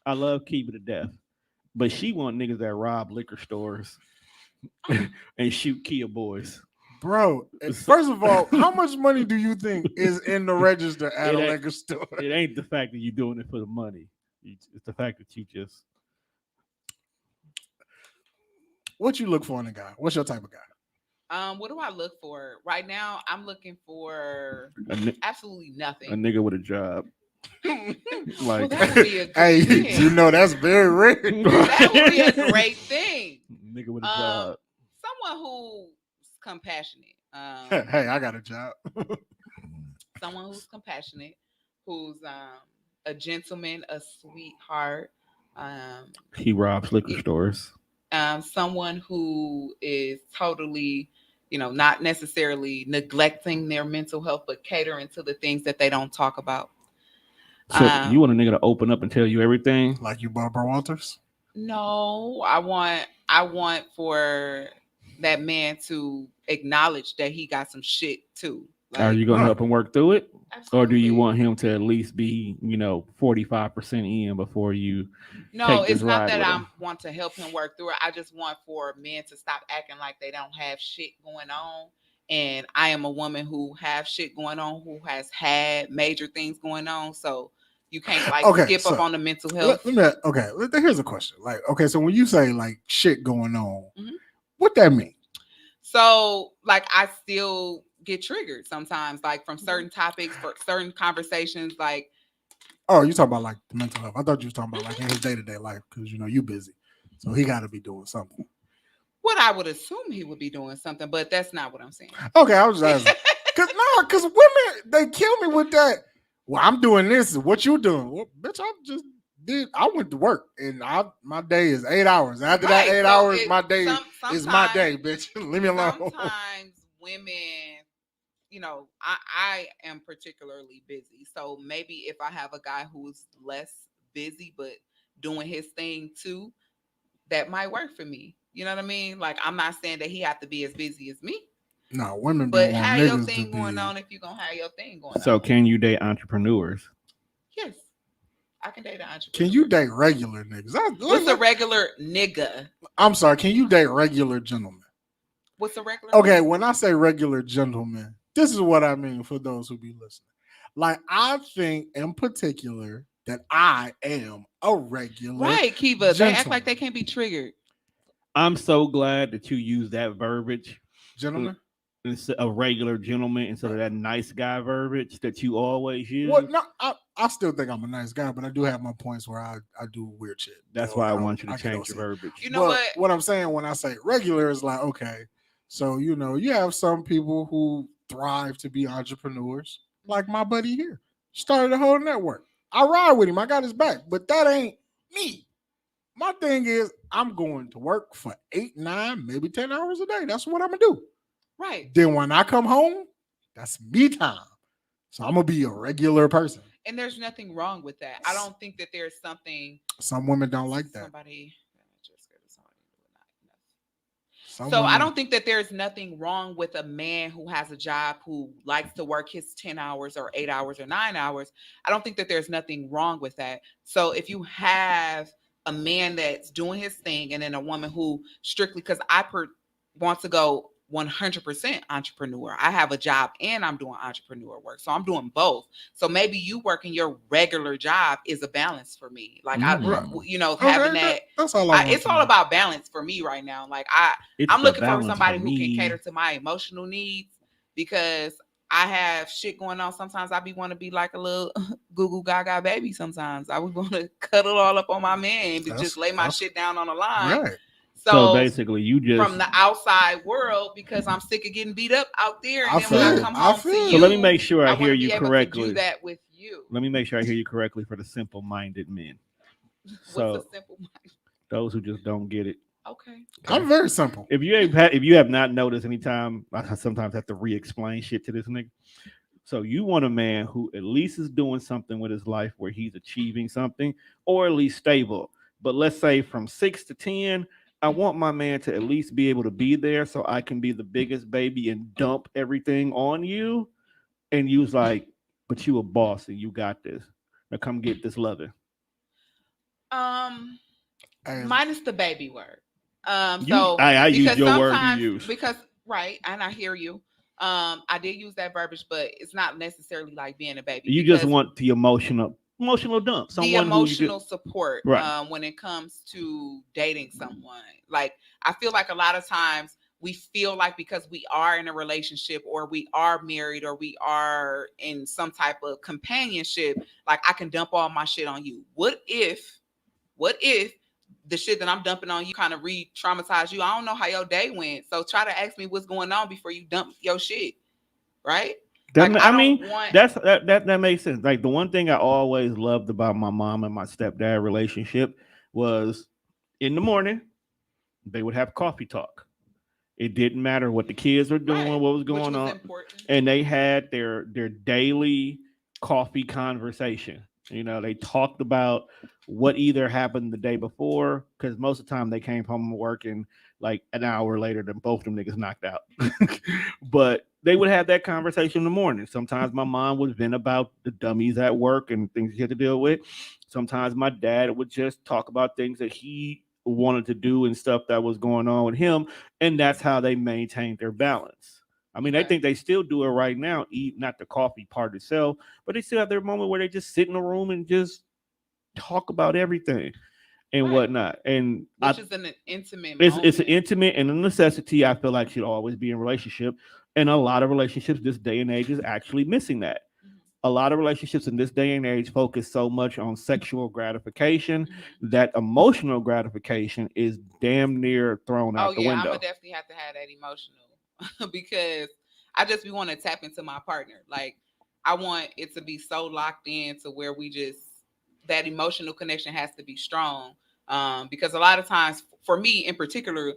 I love Kiva to death, but she want niggas that rob liquor stores and shoot Kia boys. Bro, first of all, how much money do you think is in the register at a liquor store? It ain't the fact that you're doing it for the money. It's the fact that you just. What you look for in a guy? What's your type of guy? What do I look for right now? I'm looking for absolutely nothing. A nigga with a job. Well, that would be a good Hey, thing. you know that's very rare. That would be a great thing. Nigga with a job. Someone who's compassionate. Hey, I got a job. Someone who's compassionate, who's a gentleman, a sweetheart. He robs liquor stores. Someone who is totally, not necessarily neglecting their mental health, but catering to the things that they don't talk about. So you want a nigga to open up and tell you everything? Like you, Barbara Walters? No, I want for that man to acknowledge that he got some shit too. Are you gonna help him work through it? Absolutely. Or do you want him to at least be, 45% in before you? No, it's not that I want to help him work through it. I just want for men to stop acting like they don't have shit going on. And I am a woman who have shit going on, who has had major things going on. So you can't skip up on the mental health. Here's a question. So when you say like shit going on, what that mean? So I still get triggered sometimes, from certain topics, for certain conversations, Oh, you talking about like the mental health? I thought you was talking about in his day-to-day life because you busy, so he got to be doing something. What I would assume he would be doing something, but that's not what I'm saying. Okay, I was just asking because women they kill me with that. Well, I'm doing this. What you doing? Well, bitch, I went to work and my day is 8 hours. After that 8 hours, my day is my day, bitch. Leave me alone. Sometimes women, I am particularly busy. So maybe if I have a guy who's less busy but doing his thing too, that might work for me. You know what I mean? I'm not saying that he have to be as busy as me. No, women. But have your thing going on if you're gonna have your thing going on. So can you date entrepreneurs? Yes. I can date an entrepreneur. Can you date regular niggas? What's a regular nigga? I'm sorry. Can you date regular gentlemen? What's a regular? Okay, when I say regular gentlemen, this is what I mean for those who be listening. I think in particular that I am a regular. Right, Kiva. They act like they can't be triggered. I'm so glad that you use that verbiage. Gentlemen? It's a regular gentleman instead of that nice guy verbiage that you always use. Well, no, I I still think I'm a nice guy, but I do have my points where I do weird shit. That's So why I don't- want you to get change your OCD. verbiage. You know But what? I'm saying when I say regular is like, okay, so you have some people who thrive to be entrepreneurs, like my buddy here. Started a whole network. I ride with him. I got his back, but that ain't me. My thing is, I'm going to work for 8, 9, maybe 10 hours a day. That's what I'm gonna do. Right. Then when I come home, that's me time. So I'm gonna be a regular person. And there's nothing wrong with that. I don't think that there's something Some women don't like that. somebody just scared of somebody doing that. Some So I women- don't think that there's nothing wrong with a man who has a job who likes to work his 10 hours or 8 hours or 9 hours. I don't think that there's nothing wrong with that. So if you have a man that's doing his thing and then a woman who strictly, because want to go 100% entrepreneur. I have a job and I'm doing entrepreneur work. So I'm doing both. So maybe you working your regular job is a balance for me. Like having that's all I want it's to all know. about balance for me right now. Like It's I'm the looking for balance somebody for who can me. cater to my emotional needs because I have shit going on. Sometimes I be want to be like a little goo goo gaga baby. Sometimes I would want to cuddle all up on my man, but just lay my shit down on the line. Right. So basically, you just from the outside world because I'm sick of getting beat up out there, and I then when I feel come you. I home to feel you, So let me make sure I hear wanna you be able to correctly. do that with you. Let me make sure I hear you correctly for the simple-minded men. So What's a simple mind? those who just don't get it. Okay. I'm very simple. If you have not noticed anytime, I sometimes have to re-explain shit to this nigga. So you want a man who at least is doing something with his life where he's achieving something or at least stable. But let's say from 6 to 10, I want my man to at least be able to be there so I can be the biggest baby and dump everything on you. And you's like, but you a boss and you got this. Now come get this loving. Minus the baby word. I use because your word you sometimes use. because right, and I hear you. I did use that verbiage, but it's not necessarily like being a baby. You just want the emotional dump. The emotional support right. When it comes to dating someone. Like I feel like a lot of times we feel like because we are in a relationship or we are married or we are in some type of companionship, like I can dump all my shit on you. What if the shit that I'm dumping on you kind of re-traumatize you? I don't know how your day went. So try to ask me what's going on before you dump your shit. Right? That makes sense. Like the one thing I always loved about my mom and my stepdad relationship was in the morning, they would have coffee talk. It didn't matter what the kids were doing, right, what was going on. Important. And they had their daily coffee conversation. You know, they talked about what either happened the day before, because most of the time they came home from work and like an hour later, then both of them niggas knocked out. But they would have that conversation in the morning. Sometimes my mom would vent about the dummies at work and things he had to deal with. Sometimes my dad would just talk about things that he wanted to do and stuff that was going on with him. And that's how they maintained their balance. I mean, I think they still do it right now, not the coffee part itself, but they still have their moment where they just sit in a room and just talk about everything and whatnot. And which is an intimate it's an intimate and a necessity I feel like should always be in a relationship. And a lot of relationships this day and age is actually missing that. Mm-hmm. A lot of relationships in this day and age focus so much on sexual gratification that emotional gratification is damn near thrown out the window. I'm gonna definitely have to have that emotional because I just want to tap into my partner. Like I want it to be so locked in to where we just that emotional connection has to be strong. Because a lot of times, for me in particular,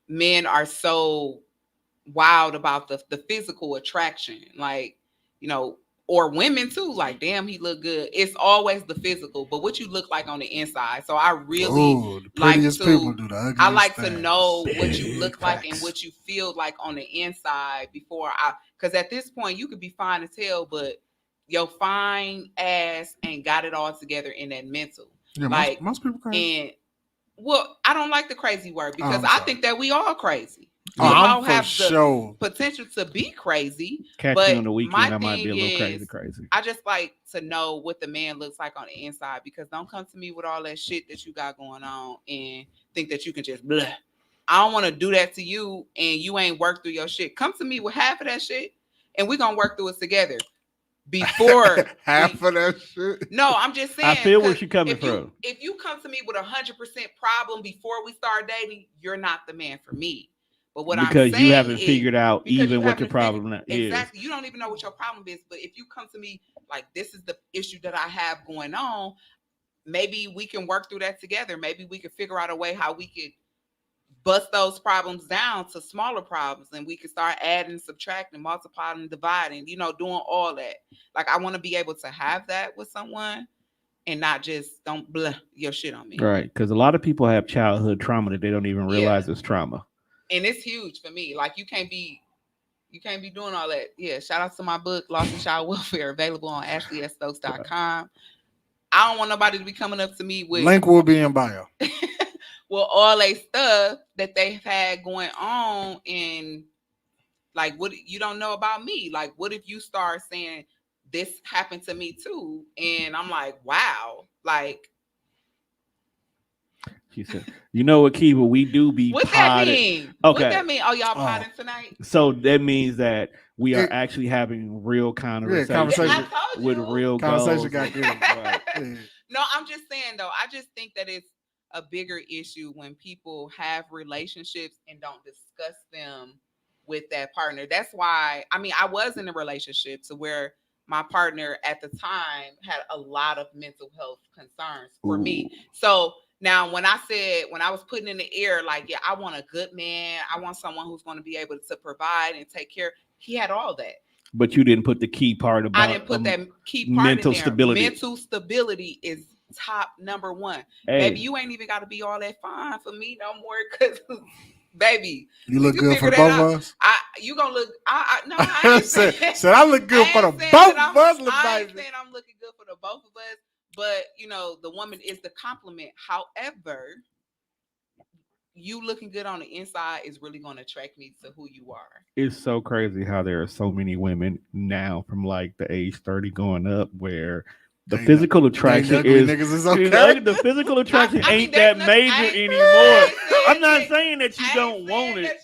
men are so wild about the physical attraction, like, you know, or women too, like, damn, he look good. It's always the physical, but what you look like on the inside. So I really like to know what you look like and what you feel like on the inside because at this point you could be fine as hell, but your fine ass ain't got it all together in that mental. Yeah, like most people crazy. And well, I don't like the crazy word because I think that we all crazy. I'm have the potential to be crazy. Catch but me on the weekend, I might be a little crazy. I just like to know what the man looks like on the inside, because don't come to me with all that shit that you got going on and think that you can just blah. I don't want to do that to you and you ain't worked through your shit. Come to me with half of that shit and we're gonna work through it together. before half of that shit. No, I'm just saying. I feel where she coming if you, from. If you come to me with 100% problem before we start dating, you're not the man for me. But what I'm saying you haven't is, figured out even what the your problem is. Exactly. You don't even know what your problem is. But if you come to me like, this is the issue that I have going on, maybe we can work through that together. Maybe we can figure out a way how we could bust those problems down to smaller problems, and we can start adding, subtracting, multiplying, dividing, doing all that. Like, I want to be able to have that with someone and not just don't blah your shit on me. Right. Because a lot of people have childhood trauma that they don't even realize it's trauma. And it's huge for me. Like, you can't be doing all that. Yeah. Shout out to my book, Lost and Child Welfare, available on ashleysstokes.com. I don't want nobody to be coming up to me with link will be in bio. Well, all they stuff that they've had going on, and like, what you don't know about me. Like, what if you start saying this happened to me too, and I'm like, wow, like. She said, "You know what, Kiva? We do be What's potted." That mean? Okay. What's that mean? Oh, y'all potting tonight? So that means that we are actually having real conversation with real conversation. Goals. Got good. Right. No, I'm just saying though. I just think that it's a bigger issue when people have relationships and don't discuss them with that partner. That's why, I mean, I was in a relationship to where my partner at the time had a lot of mental health concerns for me. So now when I was putting in the air, like, yeah, I want a good man. I want someone who's going to be able to provide and take care. He had all that. But you didn't put the key part about I didn't put that key part mental in there. stability. Mental stability is top number one. Hey. Baby, you ain't even got to be all that fine for me no more, because baby, you look good for both of us. You gonna look. No, I ain't said I look good for the both of us. I ain't saying I'm looking good for the both of us, but the woman is the compliment. However, you looking good on the inside is really going to attract me to who you are. It's so crazy how there are so many women now from like the age 30 going up where the physical attraction is okay. The physical attraction ain't that major anymore. I'm not saying that you don't want it.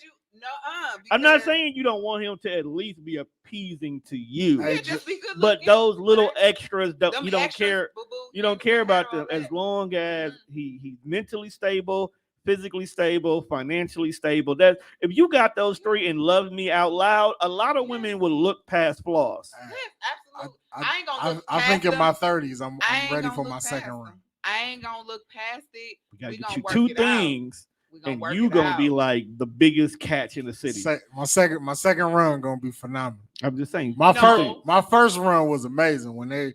I'm not saying you don't want him to at least be appeasing to you. Yeah, just be good but looking, those little extras, you don't extras, care. boo-boo, you don't care about them as long as he's mentally stable, physically stable, financially stable. That if you got those three and love me out loud, a lot of women will look past flaws. Yes, absolutely. I ain't gonna look I past think them. in my 30s, I'm ready for my second run. I ain't gonna look past it. We gotta get gonna you work two it things, and you gonna be like the biggest catch in the city. My second run gonna be phenomenal. I'm just saying. My first run was amazing when they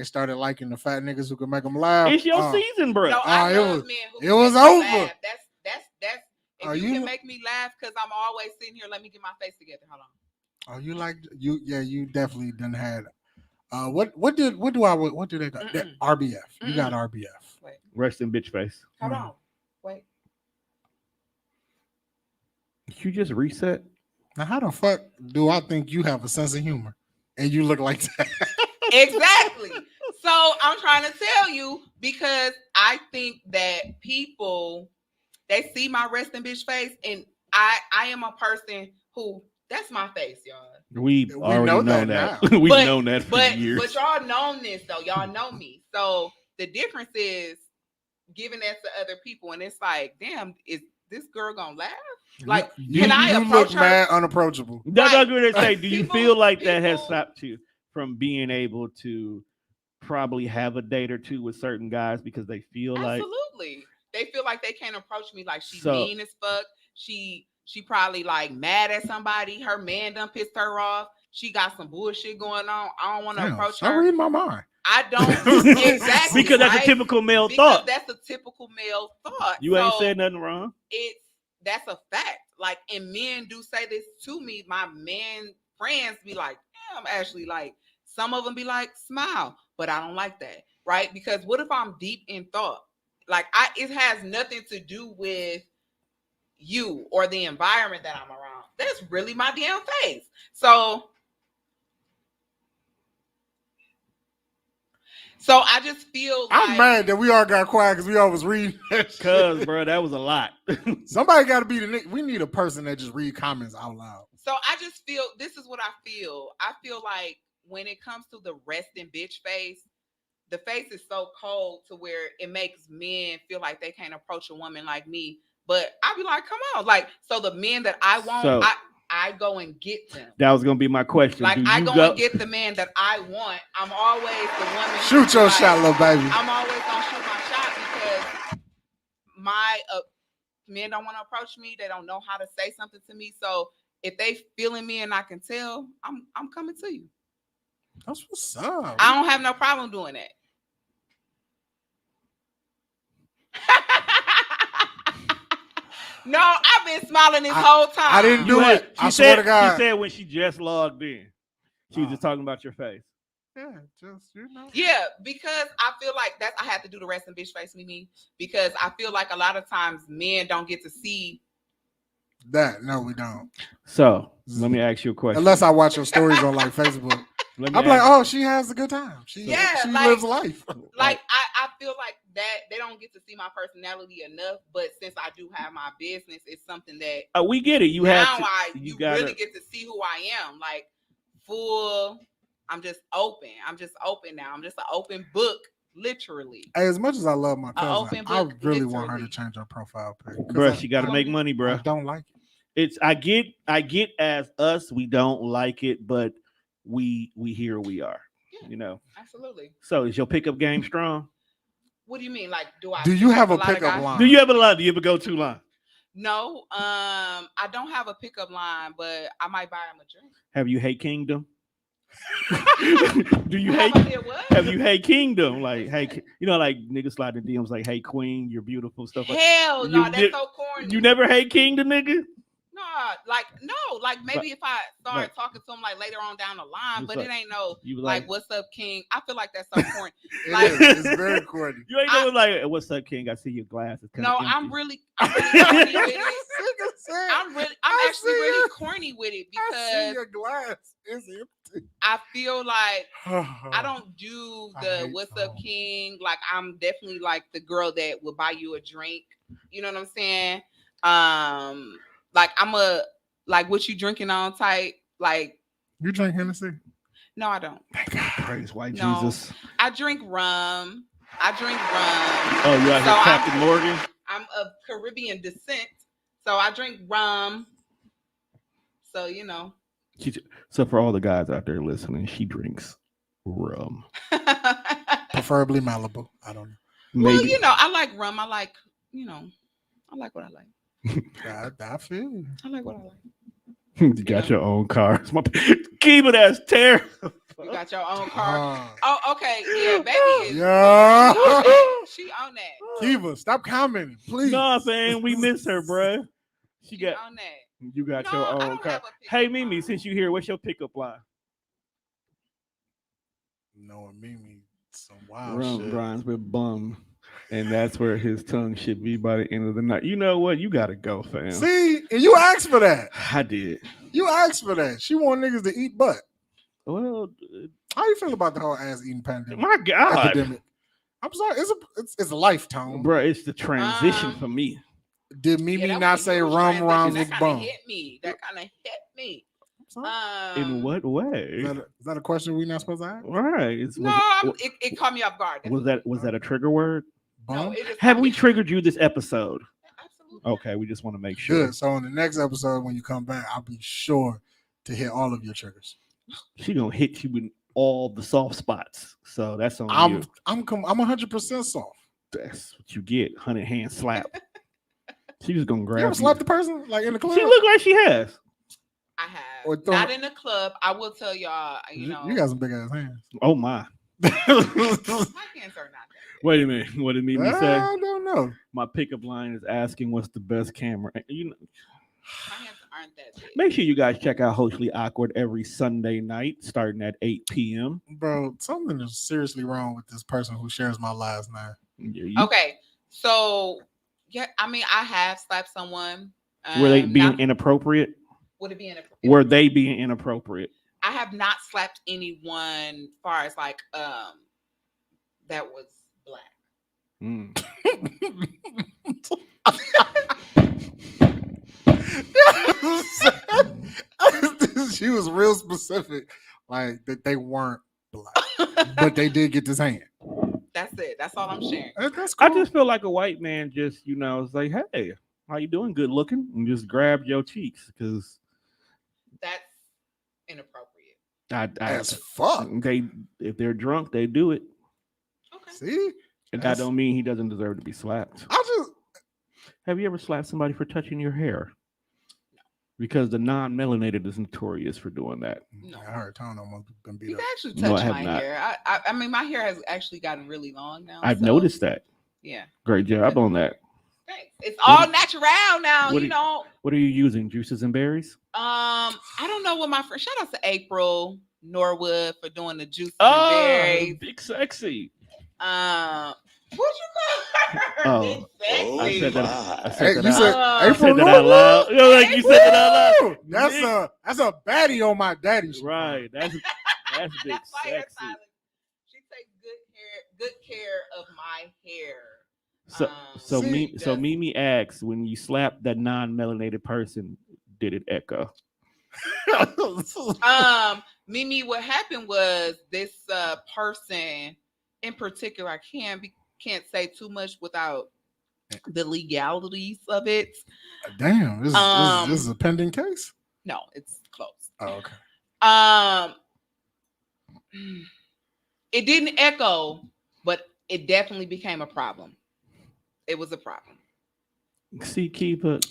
started liking the fat niggas who could make them laugh. It's your season, bro. No, I love men who it was over. Laugh. That's if you can make me laugh, because I'm always sitting here. Let me get my face together. Hold on. Oh, you like you? Yeah, you definitely done had. What do they got? RBF. You got RBF. Wait. Rest in bitch face. Hold on. Wait. Did you just reset? Now, how the fuck do I think you have a sense of humor and you look like that? Exactly. So I'm trying to tell you, because I think that people, they see my resting bitch face, and I am a person who, that's my face, y'all. We already know that. We've known that for years. But y'all known this though. Y'all know me. So the difference is giving that to other people, and it's like, damn, is this girl gonna laugh? Like, can I approach her? Mad unapproachable. That's what I'm gonna say. Do you feel like that has stopped you from being able to probably have a date or two with certain guys because they feel like they feel like they can't approach me, like she's mean as fuck. She probably like mad at somebody. Her man done pissed her off. She got some bullshit going on. I don't want to approach her. I read my mind. I don't exactly because that's a typical male thought. That's a typical male thought. You ain't said nothing wrong. That's a fact. Like, and men do say this to me. My men friends be like, damn, Ashley, like, some of them be like, smile, but I don't like that, right? Because what if I'm deep in thought? Like, it has nothing to do with you or the environment that I'm around. That's really my damn face. So I just feel like I'm mad that we all got quiet because we all was reading. Cause, bro, that was a lot. Somebody got to be the nigga. We need a person that just read comments out loud. So I just feel, this is what I feel. I feel like when it comes to the resting bitch face, the face is so cold to where it makes men feel like they can't approach a woman like me. But I be like, come on, like, so the men that I want, So- I go and get them. That was gonna be my question. Like, Do I you go and get the man that I want. I'm always the woman. Shoot your shot, little baby. I'm always gonna shoot my shot because my men don't want to approach me. They don't know how to say something to me. So if they feeling me and I can tell, I'm coming to you. That's what's up. I don't have no problem doing that. No, I've been smiling this whole time. I didn't do it. I swear to God. She said when she just logged in, she was just talking about your face. Yeah, just Yeah, because I feel like I have to do the rest in bitch face me because I feel like a lot of times men don't get to see that. No, we don't. So let me ask you a question. Unless I watch your stories on like Facebook. I'm like, oh, she has a good time. She lives life. Like I feel like that they don't get to see my personality enough. But since I do have my business, it's something that we get it. You really get to see who I am. Like full. I'm just open. I'm just open now. I'm just an open book, literally. Hey, as much as I love my cousin, I really want her to change her profile pic. Bro, she got to make money, bro. I don't like it. I get as us, we don't like it, but we here we are. Yeah, you know. Absolutely. So is your pickup game strong? What do you mean? Like, do you have a pickup line? Do you have a line? Do you have a go-to line? No, I don't have a pickup line, but I might buy him a drink. Have you hate Kingdom? Do you hate? Have you hate Kingdom? Like, hey, you know, like niggas sliding DMs like, "Hey, Queen, you're beautiful." Stuff like. Hell no, that's so corny. You never hate Kingdom, nigga? No, like maybe if I start talking to him like later on down the line, but it ain't like what's up, King. I feel like that's so corny. Like it's very corny. You ain't going like what's up, King. I see your glasses. No, I'm really corny with it. I'm actually really corny with it because I see your glass is empty. I feel like I don't do the what's up, King. Like I'm definitely like the girl that will buy you a drink. You know what I'm saying? Like I'm like what you drinking on type. Like you drink Hennessy? No, I don't. Thank God. Praise white Jesus. I drink rum. Oh, you out here Captain Morgan? I'm of Caribbean descent, so I drink rum. So you know. So for all the guys out there listening, she drinks rum. Preferably Malibu. I don't know. Maybe. Well, you know, I like rum. I like what I like. I feel you. I like what I like. You got your own car. Keep it as terrible. You got your own car. Oh, okay. Yeah, baby. Yeah. She on that. Kiva, stop commenting, please. No, man, we miss her, bro. She got on that. You got your own car. Hey, Mimi, since you here, what's your pickup line? Knowing Mimi, some wild Rum shit. grinds with bum. And that's where his tongue should be by the end of the night. You know what? You gotta go, fam. See, and you asked for that. I did. You asked for that. She want niggas to eat butt. Well, how you feel about the whole ass eating pandemic? My God, epidemic? I'm sorry, it's a lifetime, bro. It's the transition for me. Did Mimi not say rum with bum? That kind of hit me. In what way? Is that a question we not supposed to ask? Right. It caught me off guard. Was that a trigger word? No, have we triggered you this episode? Absolutely. Okay, we just want to make sure. Good. So on the next episode, when you come back, I'll be sure to hit all of your triggers. She gonna hit you with all the soft spots. So that's on you. I'm 100% soft. That's what you get. 100 hand slap. She was gonna grab. You ever slapped the person like in the club? She looked like she has. I have. Not in the club. I will tell y'all. You know, you got some big ass hands. Oh my. My hands are not. Wait a minute. What did Mimi say? I don't know. My pickup line is asking what's the best camera. You know, my hands aren't that big. Make sure you guys check out Hostly Awkward every Sunday night, starting at 8 p.m. Bro, something is seriously wrong with this person who shares my last name. Okay, so yeah, I mean, I have slapped someone. Were they being inappropriate? Would it be inappropriate? Were they being inappropriate? I have not slapped anyone as far as like that was black. She was real specific like that they weren't black, but they did get this hand. That's it. That's all I'm sharing. That's cool. I just feel like a white man just, is like, hey, how you doing? Good looking, and just grab your cheeks because That's inappropriate. as fuck. they if they're drunk, they do it, Okay. See, and that don't mean he doesn't deserve to be slapped. Have you ever slapped somebody for touching your hair? Because the non-melanated is notorious for doing that. No. I heard Tone almost been beat You've up. actually No, I touched have my not. hair. I mean, my hair has actually gotten really long now. I've so, noticed that. Yeah. Great job on that. Thanks. It's all natural now, what you know. What are you using? Juices and berries? I don't know what my friend. Shout out to April Norwood for doing the juices and berries. Big sexy. What you call her? Oh, Big sexy. I said that. I said Hey, that you out. said I April said that out loud. Like you said that out loud. Woo! That's a baddie on my daddy. Right. That's big That's why you're sexy. silent. She takes good care of my hair. So Mimi asks, when you slap that non-melanated person, did it echo? Mimi, what happened was this person in particular, I can't say too much without the legalities of it. Damn, this is a pending case? No, it's closed. Oh, okay. It didn't echo, but it definitely became a problem. It was a problem. See, Kiva,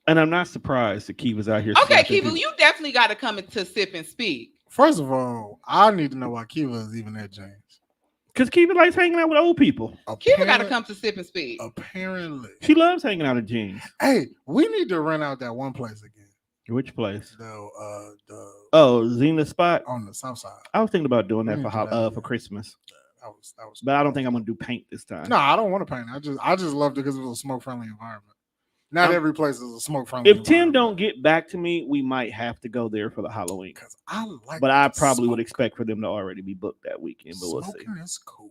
and I'm not surprised that Kiva's out here. Okay, Kiva, you definitely got to come to Sip and Speak. First of all, I need to know why Kiva is even at James. Because Kiva likes hanging out with old people. Kiva got to come to Sip and Speak. Apparently. She loves hanging out at James. Hey, we need to rent out that one place again. Which place? The Zena spot on the south side. I was thinking about doing that for Christmas. That was. But I don't think I'm gonna do paint this time. No, I don't want to paint. I just loved it because it was a smoke friendly environment. Not every place is a smoke friendly. If Tim don't get back to me, we might have to go there for the Halloween. Because I like. But I probably would expect for them to already be booked that weekend. But we'll see. Is cool.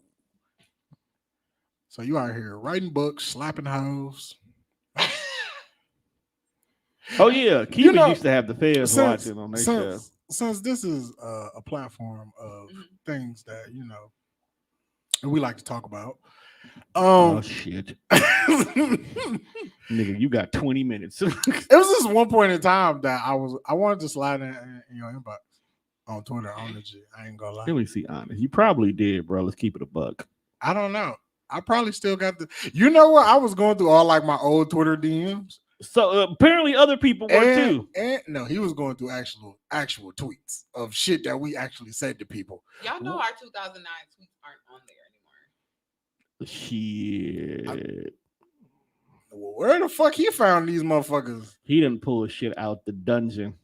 So you out here writing books, slapping hoes. Oh yeah, Kiva used to have the feds watching on their show. Since this is a platform of things that we like to talk about. Oh shit, nigga, you got 20 minutes. It was just one point in time that I wanted to slide in your inbox on Twitter on the G. I ain't gonna lie. Let me see, honest. You probably did, bro. Let's keep it a buck. I don't know. I probably still got the. You know what? I was going through all like my old Twitter DMs. So apparently other people were too. And no, he was going through actual tweets of shit that we actually said to people. Y'all know our 2009 tweets aren't on there anymore. Shit. Where the fuck he found these motherfuckers? He didn't pull shit out the dungeon.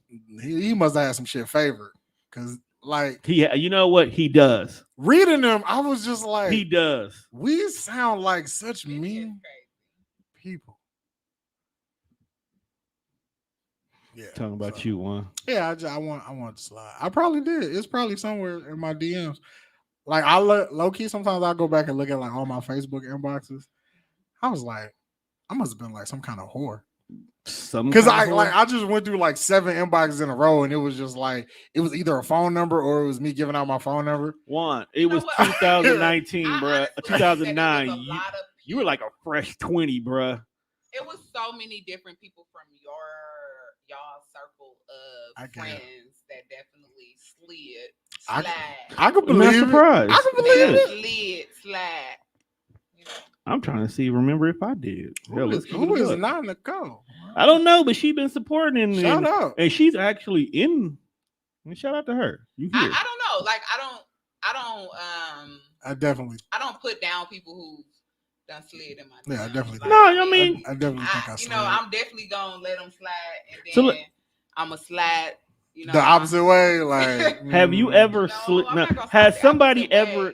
He must have had some shit favored. Cause like you know what he does. Reading them, I was just like, he does. We sound like such mean people. Yeah, talking about you, one. Yeah, I want to slide. I probably did. It's probably somewhere in my DMs. Like I low key. Sometimes I go back and look at like all my Facebook inboxes. I was like, I must have been like some kind of whore. Because I just went through like 7 inboxes in a row, and it was just like it was either a phone number or it was me giving out my phone number. It was 2019, bro. 2009. You were like a fresh 20, bro. It was so many different people from y'all circle of friends that definitely slid. I could believe it. Surprised. I could believe it. Slide. You know. I'm trying to see. Remember if I did. Who is not Nicole? I don't know, but she's been supporting. Shout out, and she's actually in. Shout out to her. You hear? I don't know. Like I definitely. I don't put down people who done slid in my. Yeah, I definitely. Like, no, I mean, I definitely think I slid. I'm definitely gonna let them slide, and then I'm gonna slide. The opposite way. Like, have you ever slid? Has somebody ever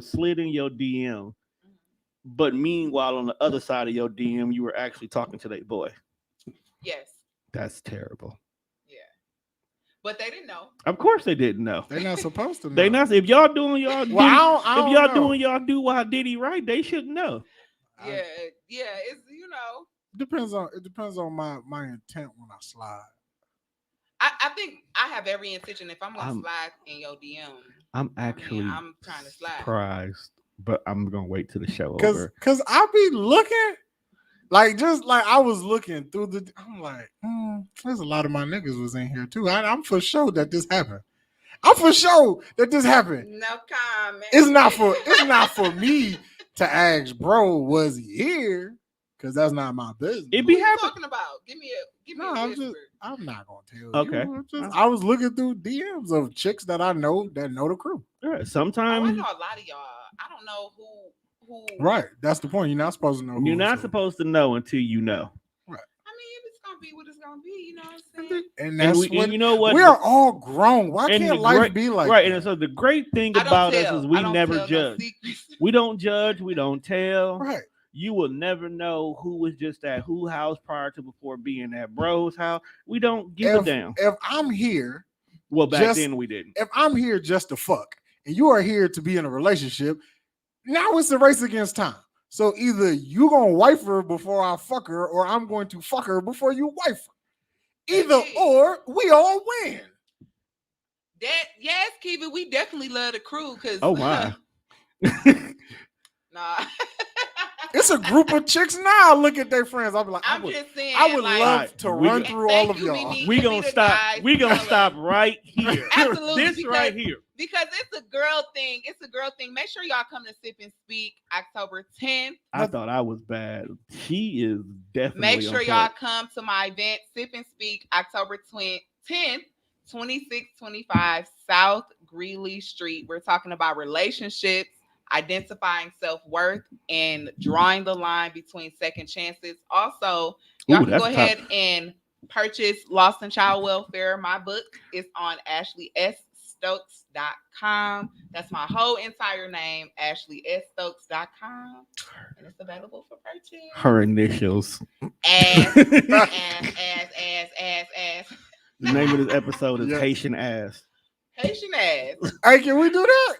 slid in your DM? But meanwhile, on the other side of your DM, you were actually talking to that boy. Yes. That's terrible. Yeah. But they didn't know. Of course they didn't know. They're not supposed to know. They not. If y'all doing y'all do, if y'all doing y'all do why Diddy right, they shouldn't know. Yeah. It's It depends on my intent when I slide. I think I have every intention. If I'm gonna I'm slide in your DM, I'm actually I'm trying to slide. surprised, but I'm gonna wait till the show Cause over. I be looking like just like I was looking through I'm like, there's a lot of my niggas was in here too. I'm for sure that this happened. I'm for sure that this happened. No comment. It's not for me to ask, bro, was he here? Because that's not my business. It What be are you happening. talking about? Give me No, a whisper. I'm not gonna tell Okay. you. I was looking through DMs of chicks that I know that know the crew. Yeah, Oh, I sometimes know a lot of y'all. I don't know who. Right. That's the point. You're not supposed to know who you're not who. supposed to know until you know. Right. I mean, if it's gonna be what it's gonna be, you know what I'm saying? And that's what you know what? we are all grown. Why And can't the life great- be like right? that? And so the great thing I don't about us tell. is I we don't never tell no judge. secrets. We don't judge. We don't tell. Right. You will never know who was just at who house prior to before being at bro's house. We don't give a damn. If I'm here, Well, back just- then we didn't. if I'm here just to fuck, and you are here to be in a relationship, now it's a race against time. So either you gonna wife her before I fuck her, or I'm going to fuck her before you wife her. Either Hey. or, we all win. That yes, Kiva, we definitely love the crew because Oh my. nah. It's a group of chicks now. Look at their friends. I'll be like, I'm just saying. I would like, love to we- run through Thank all of you, y'all. Mimi. we Give me gonna the stop. guys, We gonna fellas. stop right here. Absolutely, This right because- here. because it's a girl thing. It's a girl thing. Make sure y'all come to Sip and Speak October 10th. I thought I was bad. She is definitely. Make sure on y'all track. come to my event, Sip and Speak October 10th, 2625 South Greeley Street. We're talking about relationships, identifying self-worth, and drawing the line between second chances. Also, y'all Ooh, can that's go ahead and purchase Lost in Child Welfare. My book is on AshleySStokes.com. That's my whole entire name, AshleySStokes.com. And it's available for purchase. Her initials. Ass. The name of this episode is Yeah. Haitian Ass. Haitian ass. Hey, can we do that?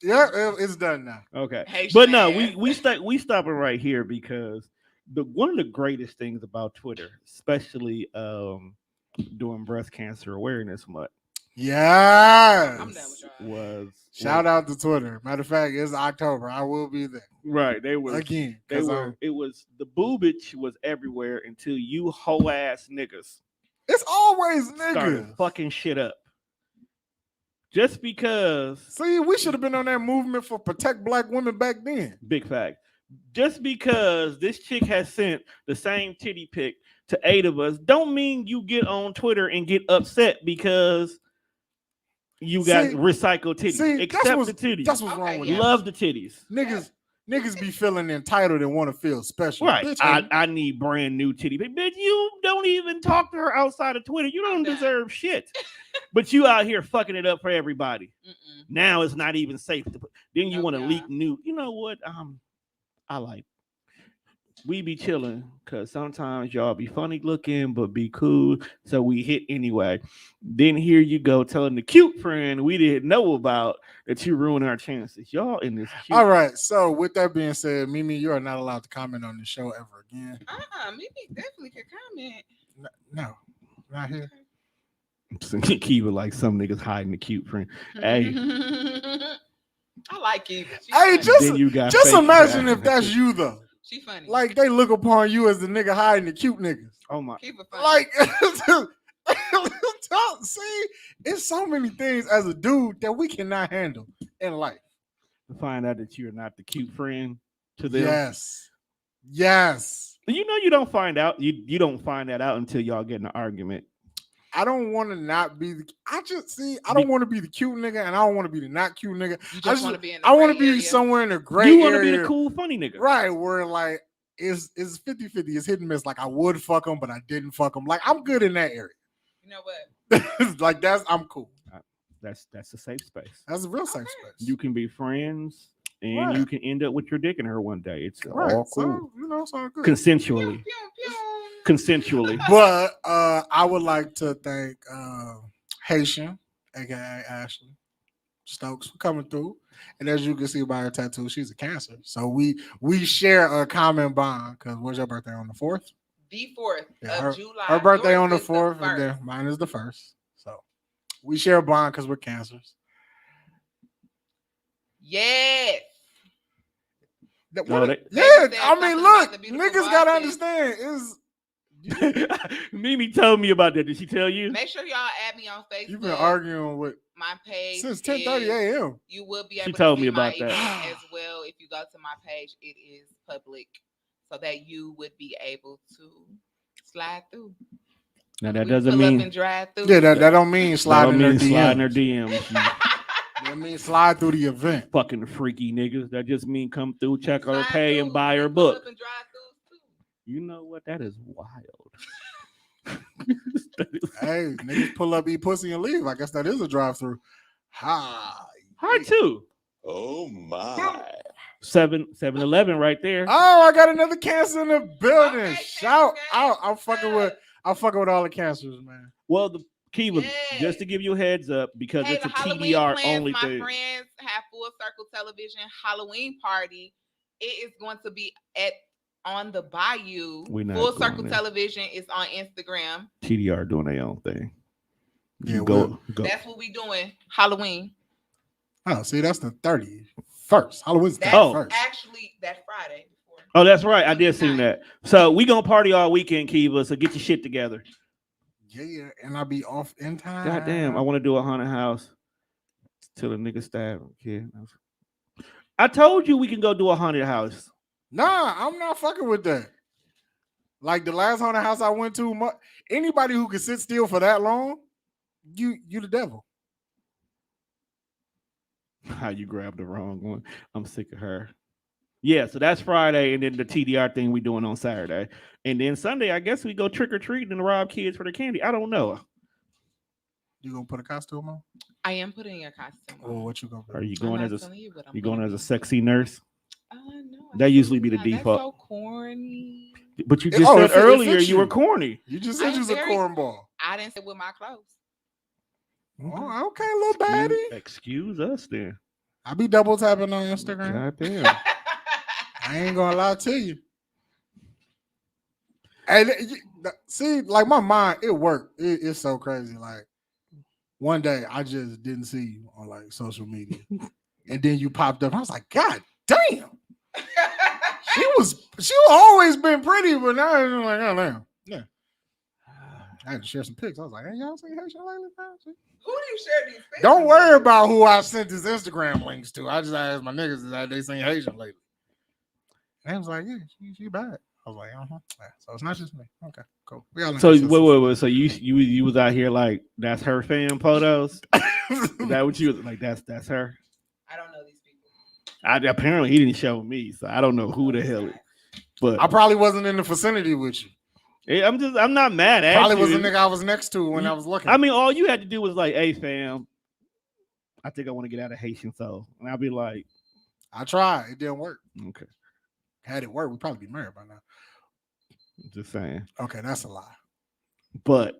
Yeah, it's done now. Okay, Haitian but no, ass. we stopping right here because one of the greatest things about Twitter, especially during Breast Cancer Awareness Month, Yes. I'm done with y'all. was Shout out to Twitter. Matter of fact, it's October. I will be there right. They were again. They were. It was the boobage was everywhere until you hoe ass niggas It's always started niggas. fucking shit up. Just because, See, we should have been on that movement for protect black women back then. big fact. Just because this chick has sent the same titty pic to 8 of us, don't mean you get on Twitter and get upset because you got See- recycled titties. see, Accept that's what's- the titties. That's what's Okay, wrong with yeah. Love the titties. Niggas be feeling entitled and want to feel special. Right. Bitch, I need brand new titty pic. Bitch, you don't even talk to her outside of Twitter. You don't I'm done. deserve shit. But you out here fucking it up for everybody. Mm-mm. Now it's not even safe to put. Then you No, want to yeah. leak new. You know what? I like. We be chilling because sometimes y'all be funny looking, but be cool. So we hit anyway. Then here you go telling the cute friend we didn't know about that you ruin our chances. Y'all in this cute. All right. So with that being said, Mimi, you are not allowed to comment on the show ever again. Mimi definitely could comment. No, not here. Keep it like some niggas hiding the cute friend. Hey. I like Kiva. She Hey, funny. just Then you got just fake imagine friend. if that's you though. She funny. Like they look upon you as the nigga hiding the cute niggas. Oh my. Kiva funny. Like, see, it's so many things as a dude that we cannot handle in life. To find out that you're not the cute friend to them. Yes, yes. You know you don't find out. You don't find that out until y'all get in an argument. I don't want to not be the. I just see. I don't want to be the cute nigga, and I don't want to be the not cute nigga. You I just want to be in the I want to gray be area. somewhere in a gray You want to area. be the cool, funny nigga. Right, where like it's 50-50. It's hit and miss. Like I would fuck them, but I didn't fuck them. Like I'm good in that area. You know what? Like I'm cool. That's a safe space. That's a real safe Okay. space. You can be friends and Right. you can end up with your dick in her one day. It's right. all cool. So, it's all good. Consensually. Pew, pew. Consensually. But I would like to thank Haitian, aka Ashley Stokes, for coming through. And as you can see by her tattoo, she's a Cancer. So we share a common bond. Because what's your birthday on the 4th? The 4th Yeah, of July. Her birthday Yours on the is 4th, and 1st. then mine is the 1st. We share a bond because we're cancers. Yes. No, Yeah, said I something mean, about look, the beautiful niggas gotta bosses. understand. Is Mimi told me about that. Did she tell you? Make sure y'all add me on Facebook. you've been arguing with my page since 10:30 a.m. You will be She able told to me see my about that. event as well. If you go to my page, it is public, so that you would be able to slide through. Now that We doesn't pull up mean and drive through. Yeah, that don't mean that slide don't in their mean sliding her DMs. DMs. That means slide through the event. Fucking freaky niggas. That just mean come through, check her Slide pay, through. and buy We her pull book. up and drive through too. You know what? That is wild. Hey, niggas pull up, eat pussy, and leave. I guess that is a drive-through. Hi too. Oh my. 7-Eleven right there. Oh, I got another cancer in the building. Okay, Shout cancer, out! I'm fucking with all the cancers, man. Well, the Kiva, Yes. just to give you a heads up, because Hey, it's a the Halloween TDR plans, only my thing. friends have Full Circle Television Halloween party. It is going to be on the Bayou. We not Full going Circle there. Television is on Instagram. TDR doing their own thing. Yeah, go. That's what we doing. Halloween. Oh, see, that's the 31st. Halloween's the That's 31st. actually that Friday before. Oh, that's right. I did see that. So we gonna party all weekend, Kiva. So get your shit together. Yeah, and I'll be off in time. God damn, I want to do a haunted house till the nigga stab him. Kid. I told you we can go do a haunted house. Nah, I'm not fucking with that. Like the last haunted house I went to, anybody who could sit still for that long, you the devil. How you grabbed the wrong one? I'm sick of her. Yeah, so that's Friday, and then the TDR thing we doing on Saturday, and then Sunday I guess we go trick or treating and rob kids for the candy. I don't know. You gonna put a costume on? I am putting a costume on. Or what you gonna do? Are you I'm going not as a telling you what I'm you going gonna as a be. sexy nurse? No, That usually be the absolutely not. default. That's so corny. But you just Oh, said if it earlier fits you were you. corny. You just said you was a very- cornball. I didn't say with my clothes. Oh, okay, little baddie. Excuse us then. I be double tapping on Instagram. God damn. I ain't gonna lie to you. And see, like my mind, it worked. It's so crazy. Like one day, I just didn't see you on like social media, and then you popped up. I was like, God damn, she always been pretty, but now it's like, oh damn, yeah. I had to share some pics. I was like, hey, y'all seen Haitian lately? Who do you share these pictures Don't worry with? about who I sent this Instagram links to. I just asked my niggas that they seen Haitian lately. And they was like, yeah, she bad. I was like, yeah, so it's not just me. Okay, cool. We all So wait. So you was out here like that's her fan photos? Is that what you was like? That's her. I don't know these people. Apparently he didn't show me, so I don't know who the hell. But I probably wasn't in the vicinity with you. I'm not mad at Probably you. was the nigga I was next to when I was looking. I mean, all you had to do was like, hey fam, I think I want to get out of Haitian soul. And I'll be like, I tried. It didn't work. okay. Had it worked, we'd probably be married by now. Just saying. Okay, that's a lie. But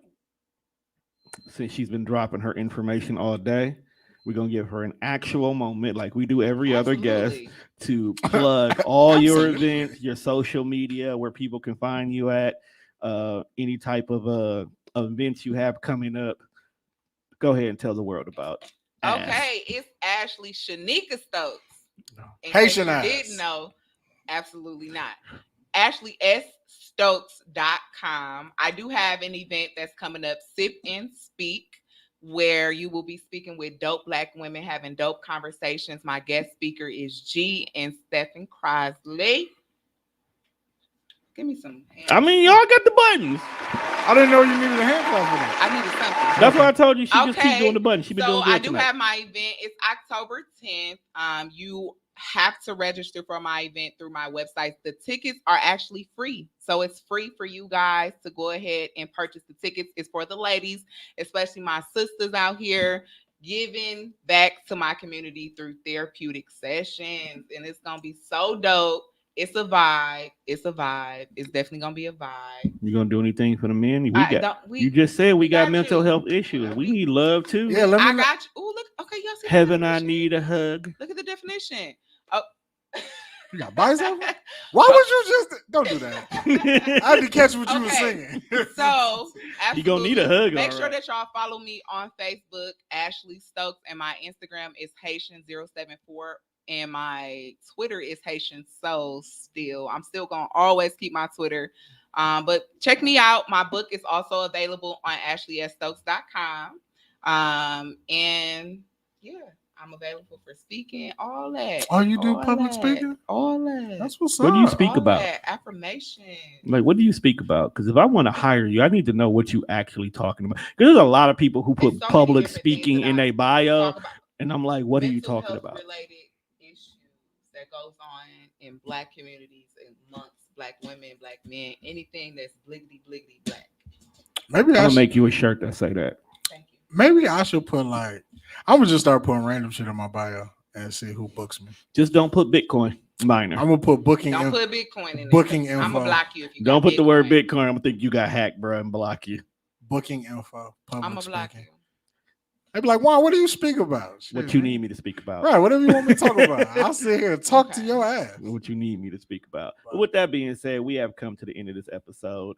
since she's been dropping her information all day, we're gonna give her an actual moment, like we do every other guest, Absolutely. to plug all your Absolutely. events, your social media, where people can find you at, any type of events you have coming up. Go ahead and tell the world about. Okay, it's Ashley Shanika Stokes. In Haitian case you ass. didn't know, absolutely not. AshleySStokes.com. I do have an event that's coming up, Sip and Speak, where you will be speaking with dope Black women, having dope conversations. My guest speaker is G and Stephen Crosley. Give me some hands. I mean, y'all got the buttons. I didn't know you needed a hand clap for that. I needed something. That's why I told you she just keep Okay, doing the button. She been So doing good I do tonight. have my event. It's October 10th. You have to register for my event through my website. The tickets are actually free. So it's free for you guys to go ahead and purchase the tickets. It's for the ladies, especially my sisters out here, giving back to my community through therapeutic sessions. And it's going to be so dope. It's a vibe. It's a vibe. It's definitely going to be a vibe. You gonna do anything for the men? We You just said we got got mental you. health issues. We need love too. Yeah, let me I know. got you. Oh, look. Okay, y'all see the Heaven, I definition? need a hug. Look at the definition. Oh, You got biceps? Why would you just don't do that? I had to catch what you were singing. So You gonna need a hug. make all sure right. that y'all follow me on Facebook, Ashley Stokes, and my Instagram is Haitian074, and my Twitter is Haitian Soul. I'm still gonna always keep my Twitter. But check me out. My book is also available on AshleySstokes.com. And yeah, I'm available for speaking. All that. Oh, you do all public that, speaking? All that. That's what's What do you up. speak all about? That, affirmation. Like, what do you speak about? Because if I want to hire you, I need to know what you actually talking about. Because there's a lot of people who put There's so many public different things speaking that in I their bio, talk about. and I'm like, what are you Mental talking health about? related issues that goes on in Black communities and amongst Black women, Black men, anything that's bliggity bliggity Black. Maybe I'm I gonna should, make you a shirt that say that. Thank you. maybe I should put like I'm gonna just start putting random shit in my bio and see who books me. Just don't put Bitcoin minor. I'm gonna put booking. Don't put Bitcoin in there. Booking I'm info. gonna block you if you Don't got put the word Bitcoin. Bitcoin. I'm gonna think you got hacked, bro, and block you. Booking info. I'm Public gonna block speaking. you. They'd be like, "Wow, what do you speak about?" What Shit, you man. need me to speak about. Right, whatever you want me to talk about. I'll sit here and talk to Okay. your ass. What you need me to speak about. But with that being said, we have come to the end of this episode.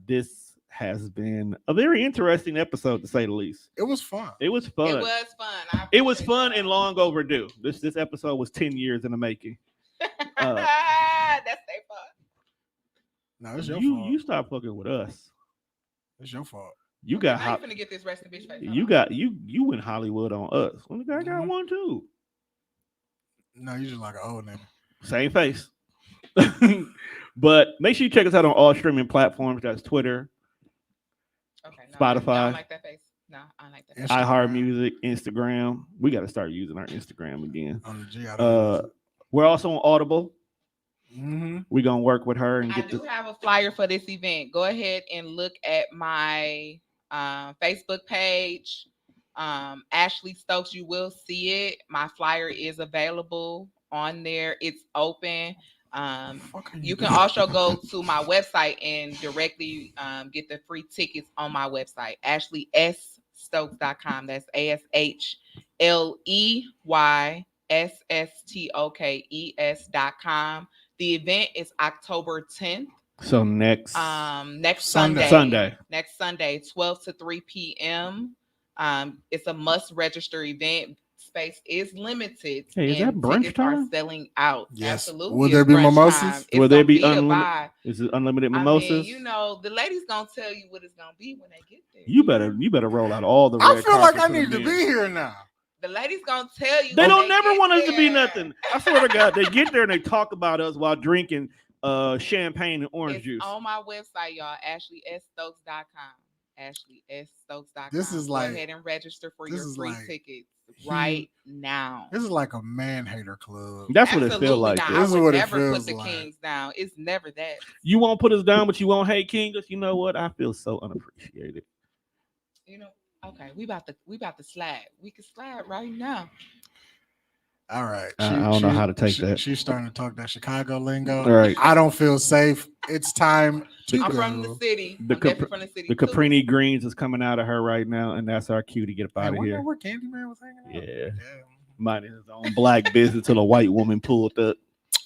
This has been a very interesting episode, to say the least. It was fun. It was fun. It was fun. It was fun and long overdue. This episode was 10 years in the making. That's their fault. No, it's your You fault. you stop fucking with us. It's your fault. You got Now you hot. finna get this rest of bitch face. You got you went Hollywood on us. Well, the guy got Mhm. one too. No, you just like an old nigga. Same face. But make sure you check us out on all streaming platforms. That's Twitter, Okay, no, Spotify. I don't like that face. No, I don't like that face. Instagram. iHeartMusic, Instagram. We got to start using our Instagram again. On the G, I don't We're also on Audible. mm-hmm. We're gonna work with her and I get do this. have a flyer for this event. Go ahead and look at my Facebook page, Ashley Stokes. You will see it. My flyer is available on there. It's open. You can also go to my website and directly get the free tickets on my website, AshleySstokes.com. That's AshleySstokes.com. The event is October 10th. So next Sunday. Next Sunday, 12 to 3 p.m. It's a must register event. Space is limited. Hey, is and that brunch tickets are time? selling out. Yes. Absolutely. Will it's there be brunch mimosas? time. It's Will there gonna be a unlimited? vibe. Is it unlimited I mimosas? mean, you know, the ladies gonna tell you what it's gonna be when they get there. You better roll out all the. I red feel like carpet I for the need to men. be here now. The ladies gonna tell you. They when don't never get want us to be there. nothing. I swear to God, they get there and they talk about us while drinking champagne and orange It's juice. on my website, y'all. AshleySstokes.com. AshleySstokes.com. This is Go like- ahead and register for this your is free like tickets right now. This is like a man hater club. That's what it Absolutely feels like. not. This I is would what it never feels put the like. kings down. It's never that. You won't put us down, but you won't hate King us. You know what? I feel so unappreciated. You know. Okay, we about to slide. We can slide right now. All right. I don't know how to take that. She's starting to talk that Chicago lingo. All right. I don't feel safe. It's time to I'm go. from the city. The I'm definitely from the city. The too. Caprini Greens is coming out of her right now, and that's our cue to get up Hey, out of wasn't here. that where Candyman was hanging out? Yeah. Yeah. Minding his own black business till a white woman pulled up.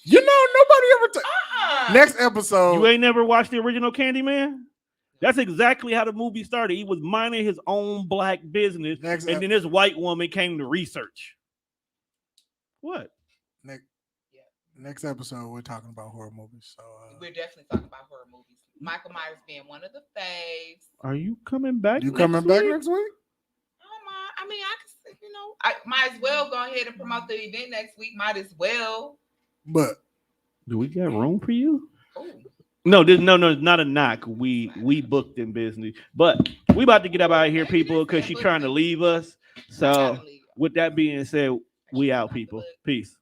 You know, nobody ever. Uh-uh. Next episode. You ain't never watched the original Candyman? That's exactly how the movie started. He was minding his own black business, Next and then this white woman came to research. What? Next episode, we're talking about horror movies. So We're definitely talking about horror movies. Michael Myers being one of the faves. Are you coming back? you next coming back week? next week? Oh my! I mean, I can, you know, I might as well go ahead and promote the event next week. Might as well. But Do we got room for you? Ooh. No, it's not a knock. We booked in business, but we about to get up out of here, people, because she's trying to leave us. I So, gotta leave. with that being said, we out, Off the people. book. Peace.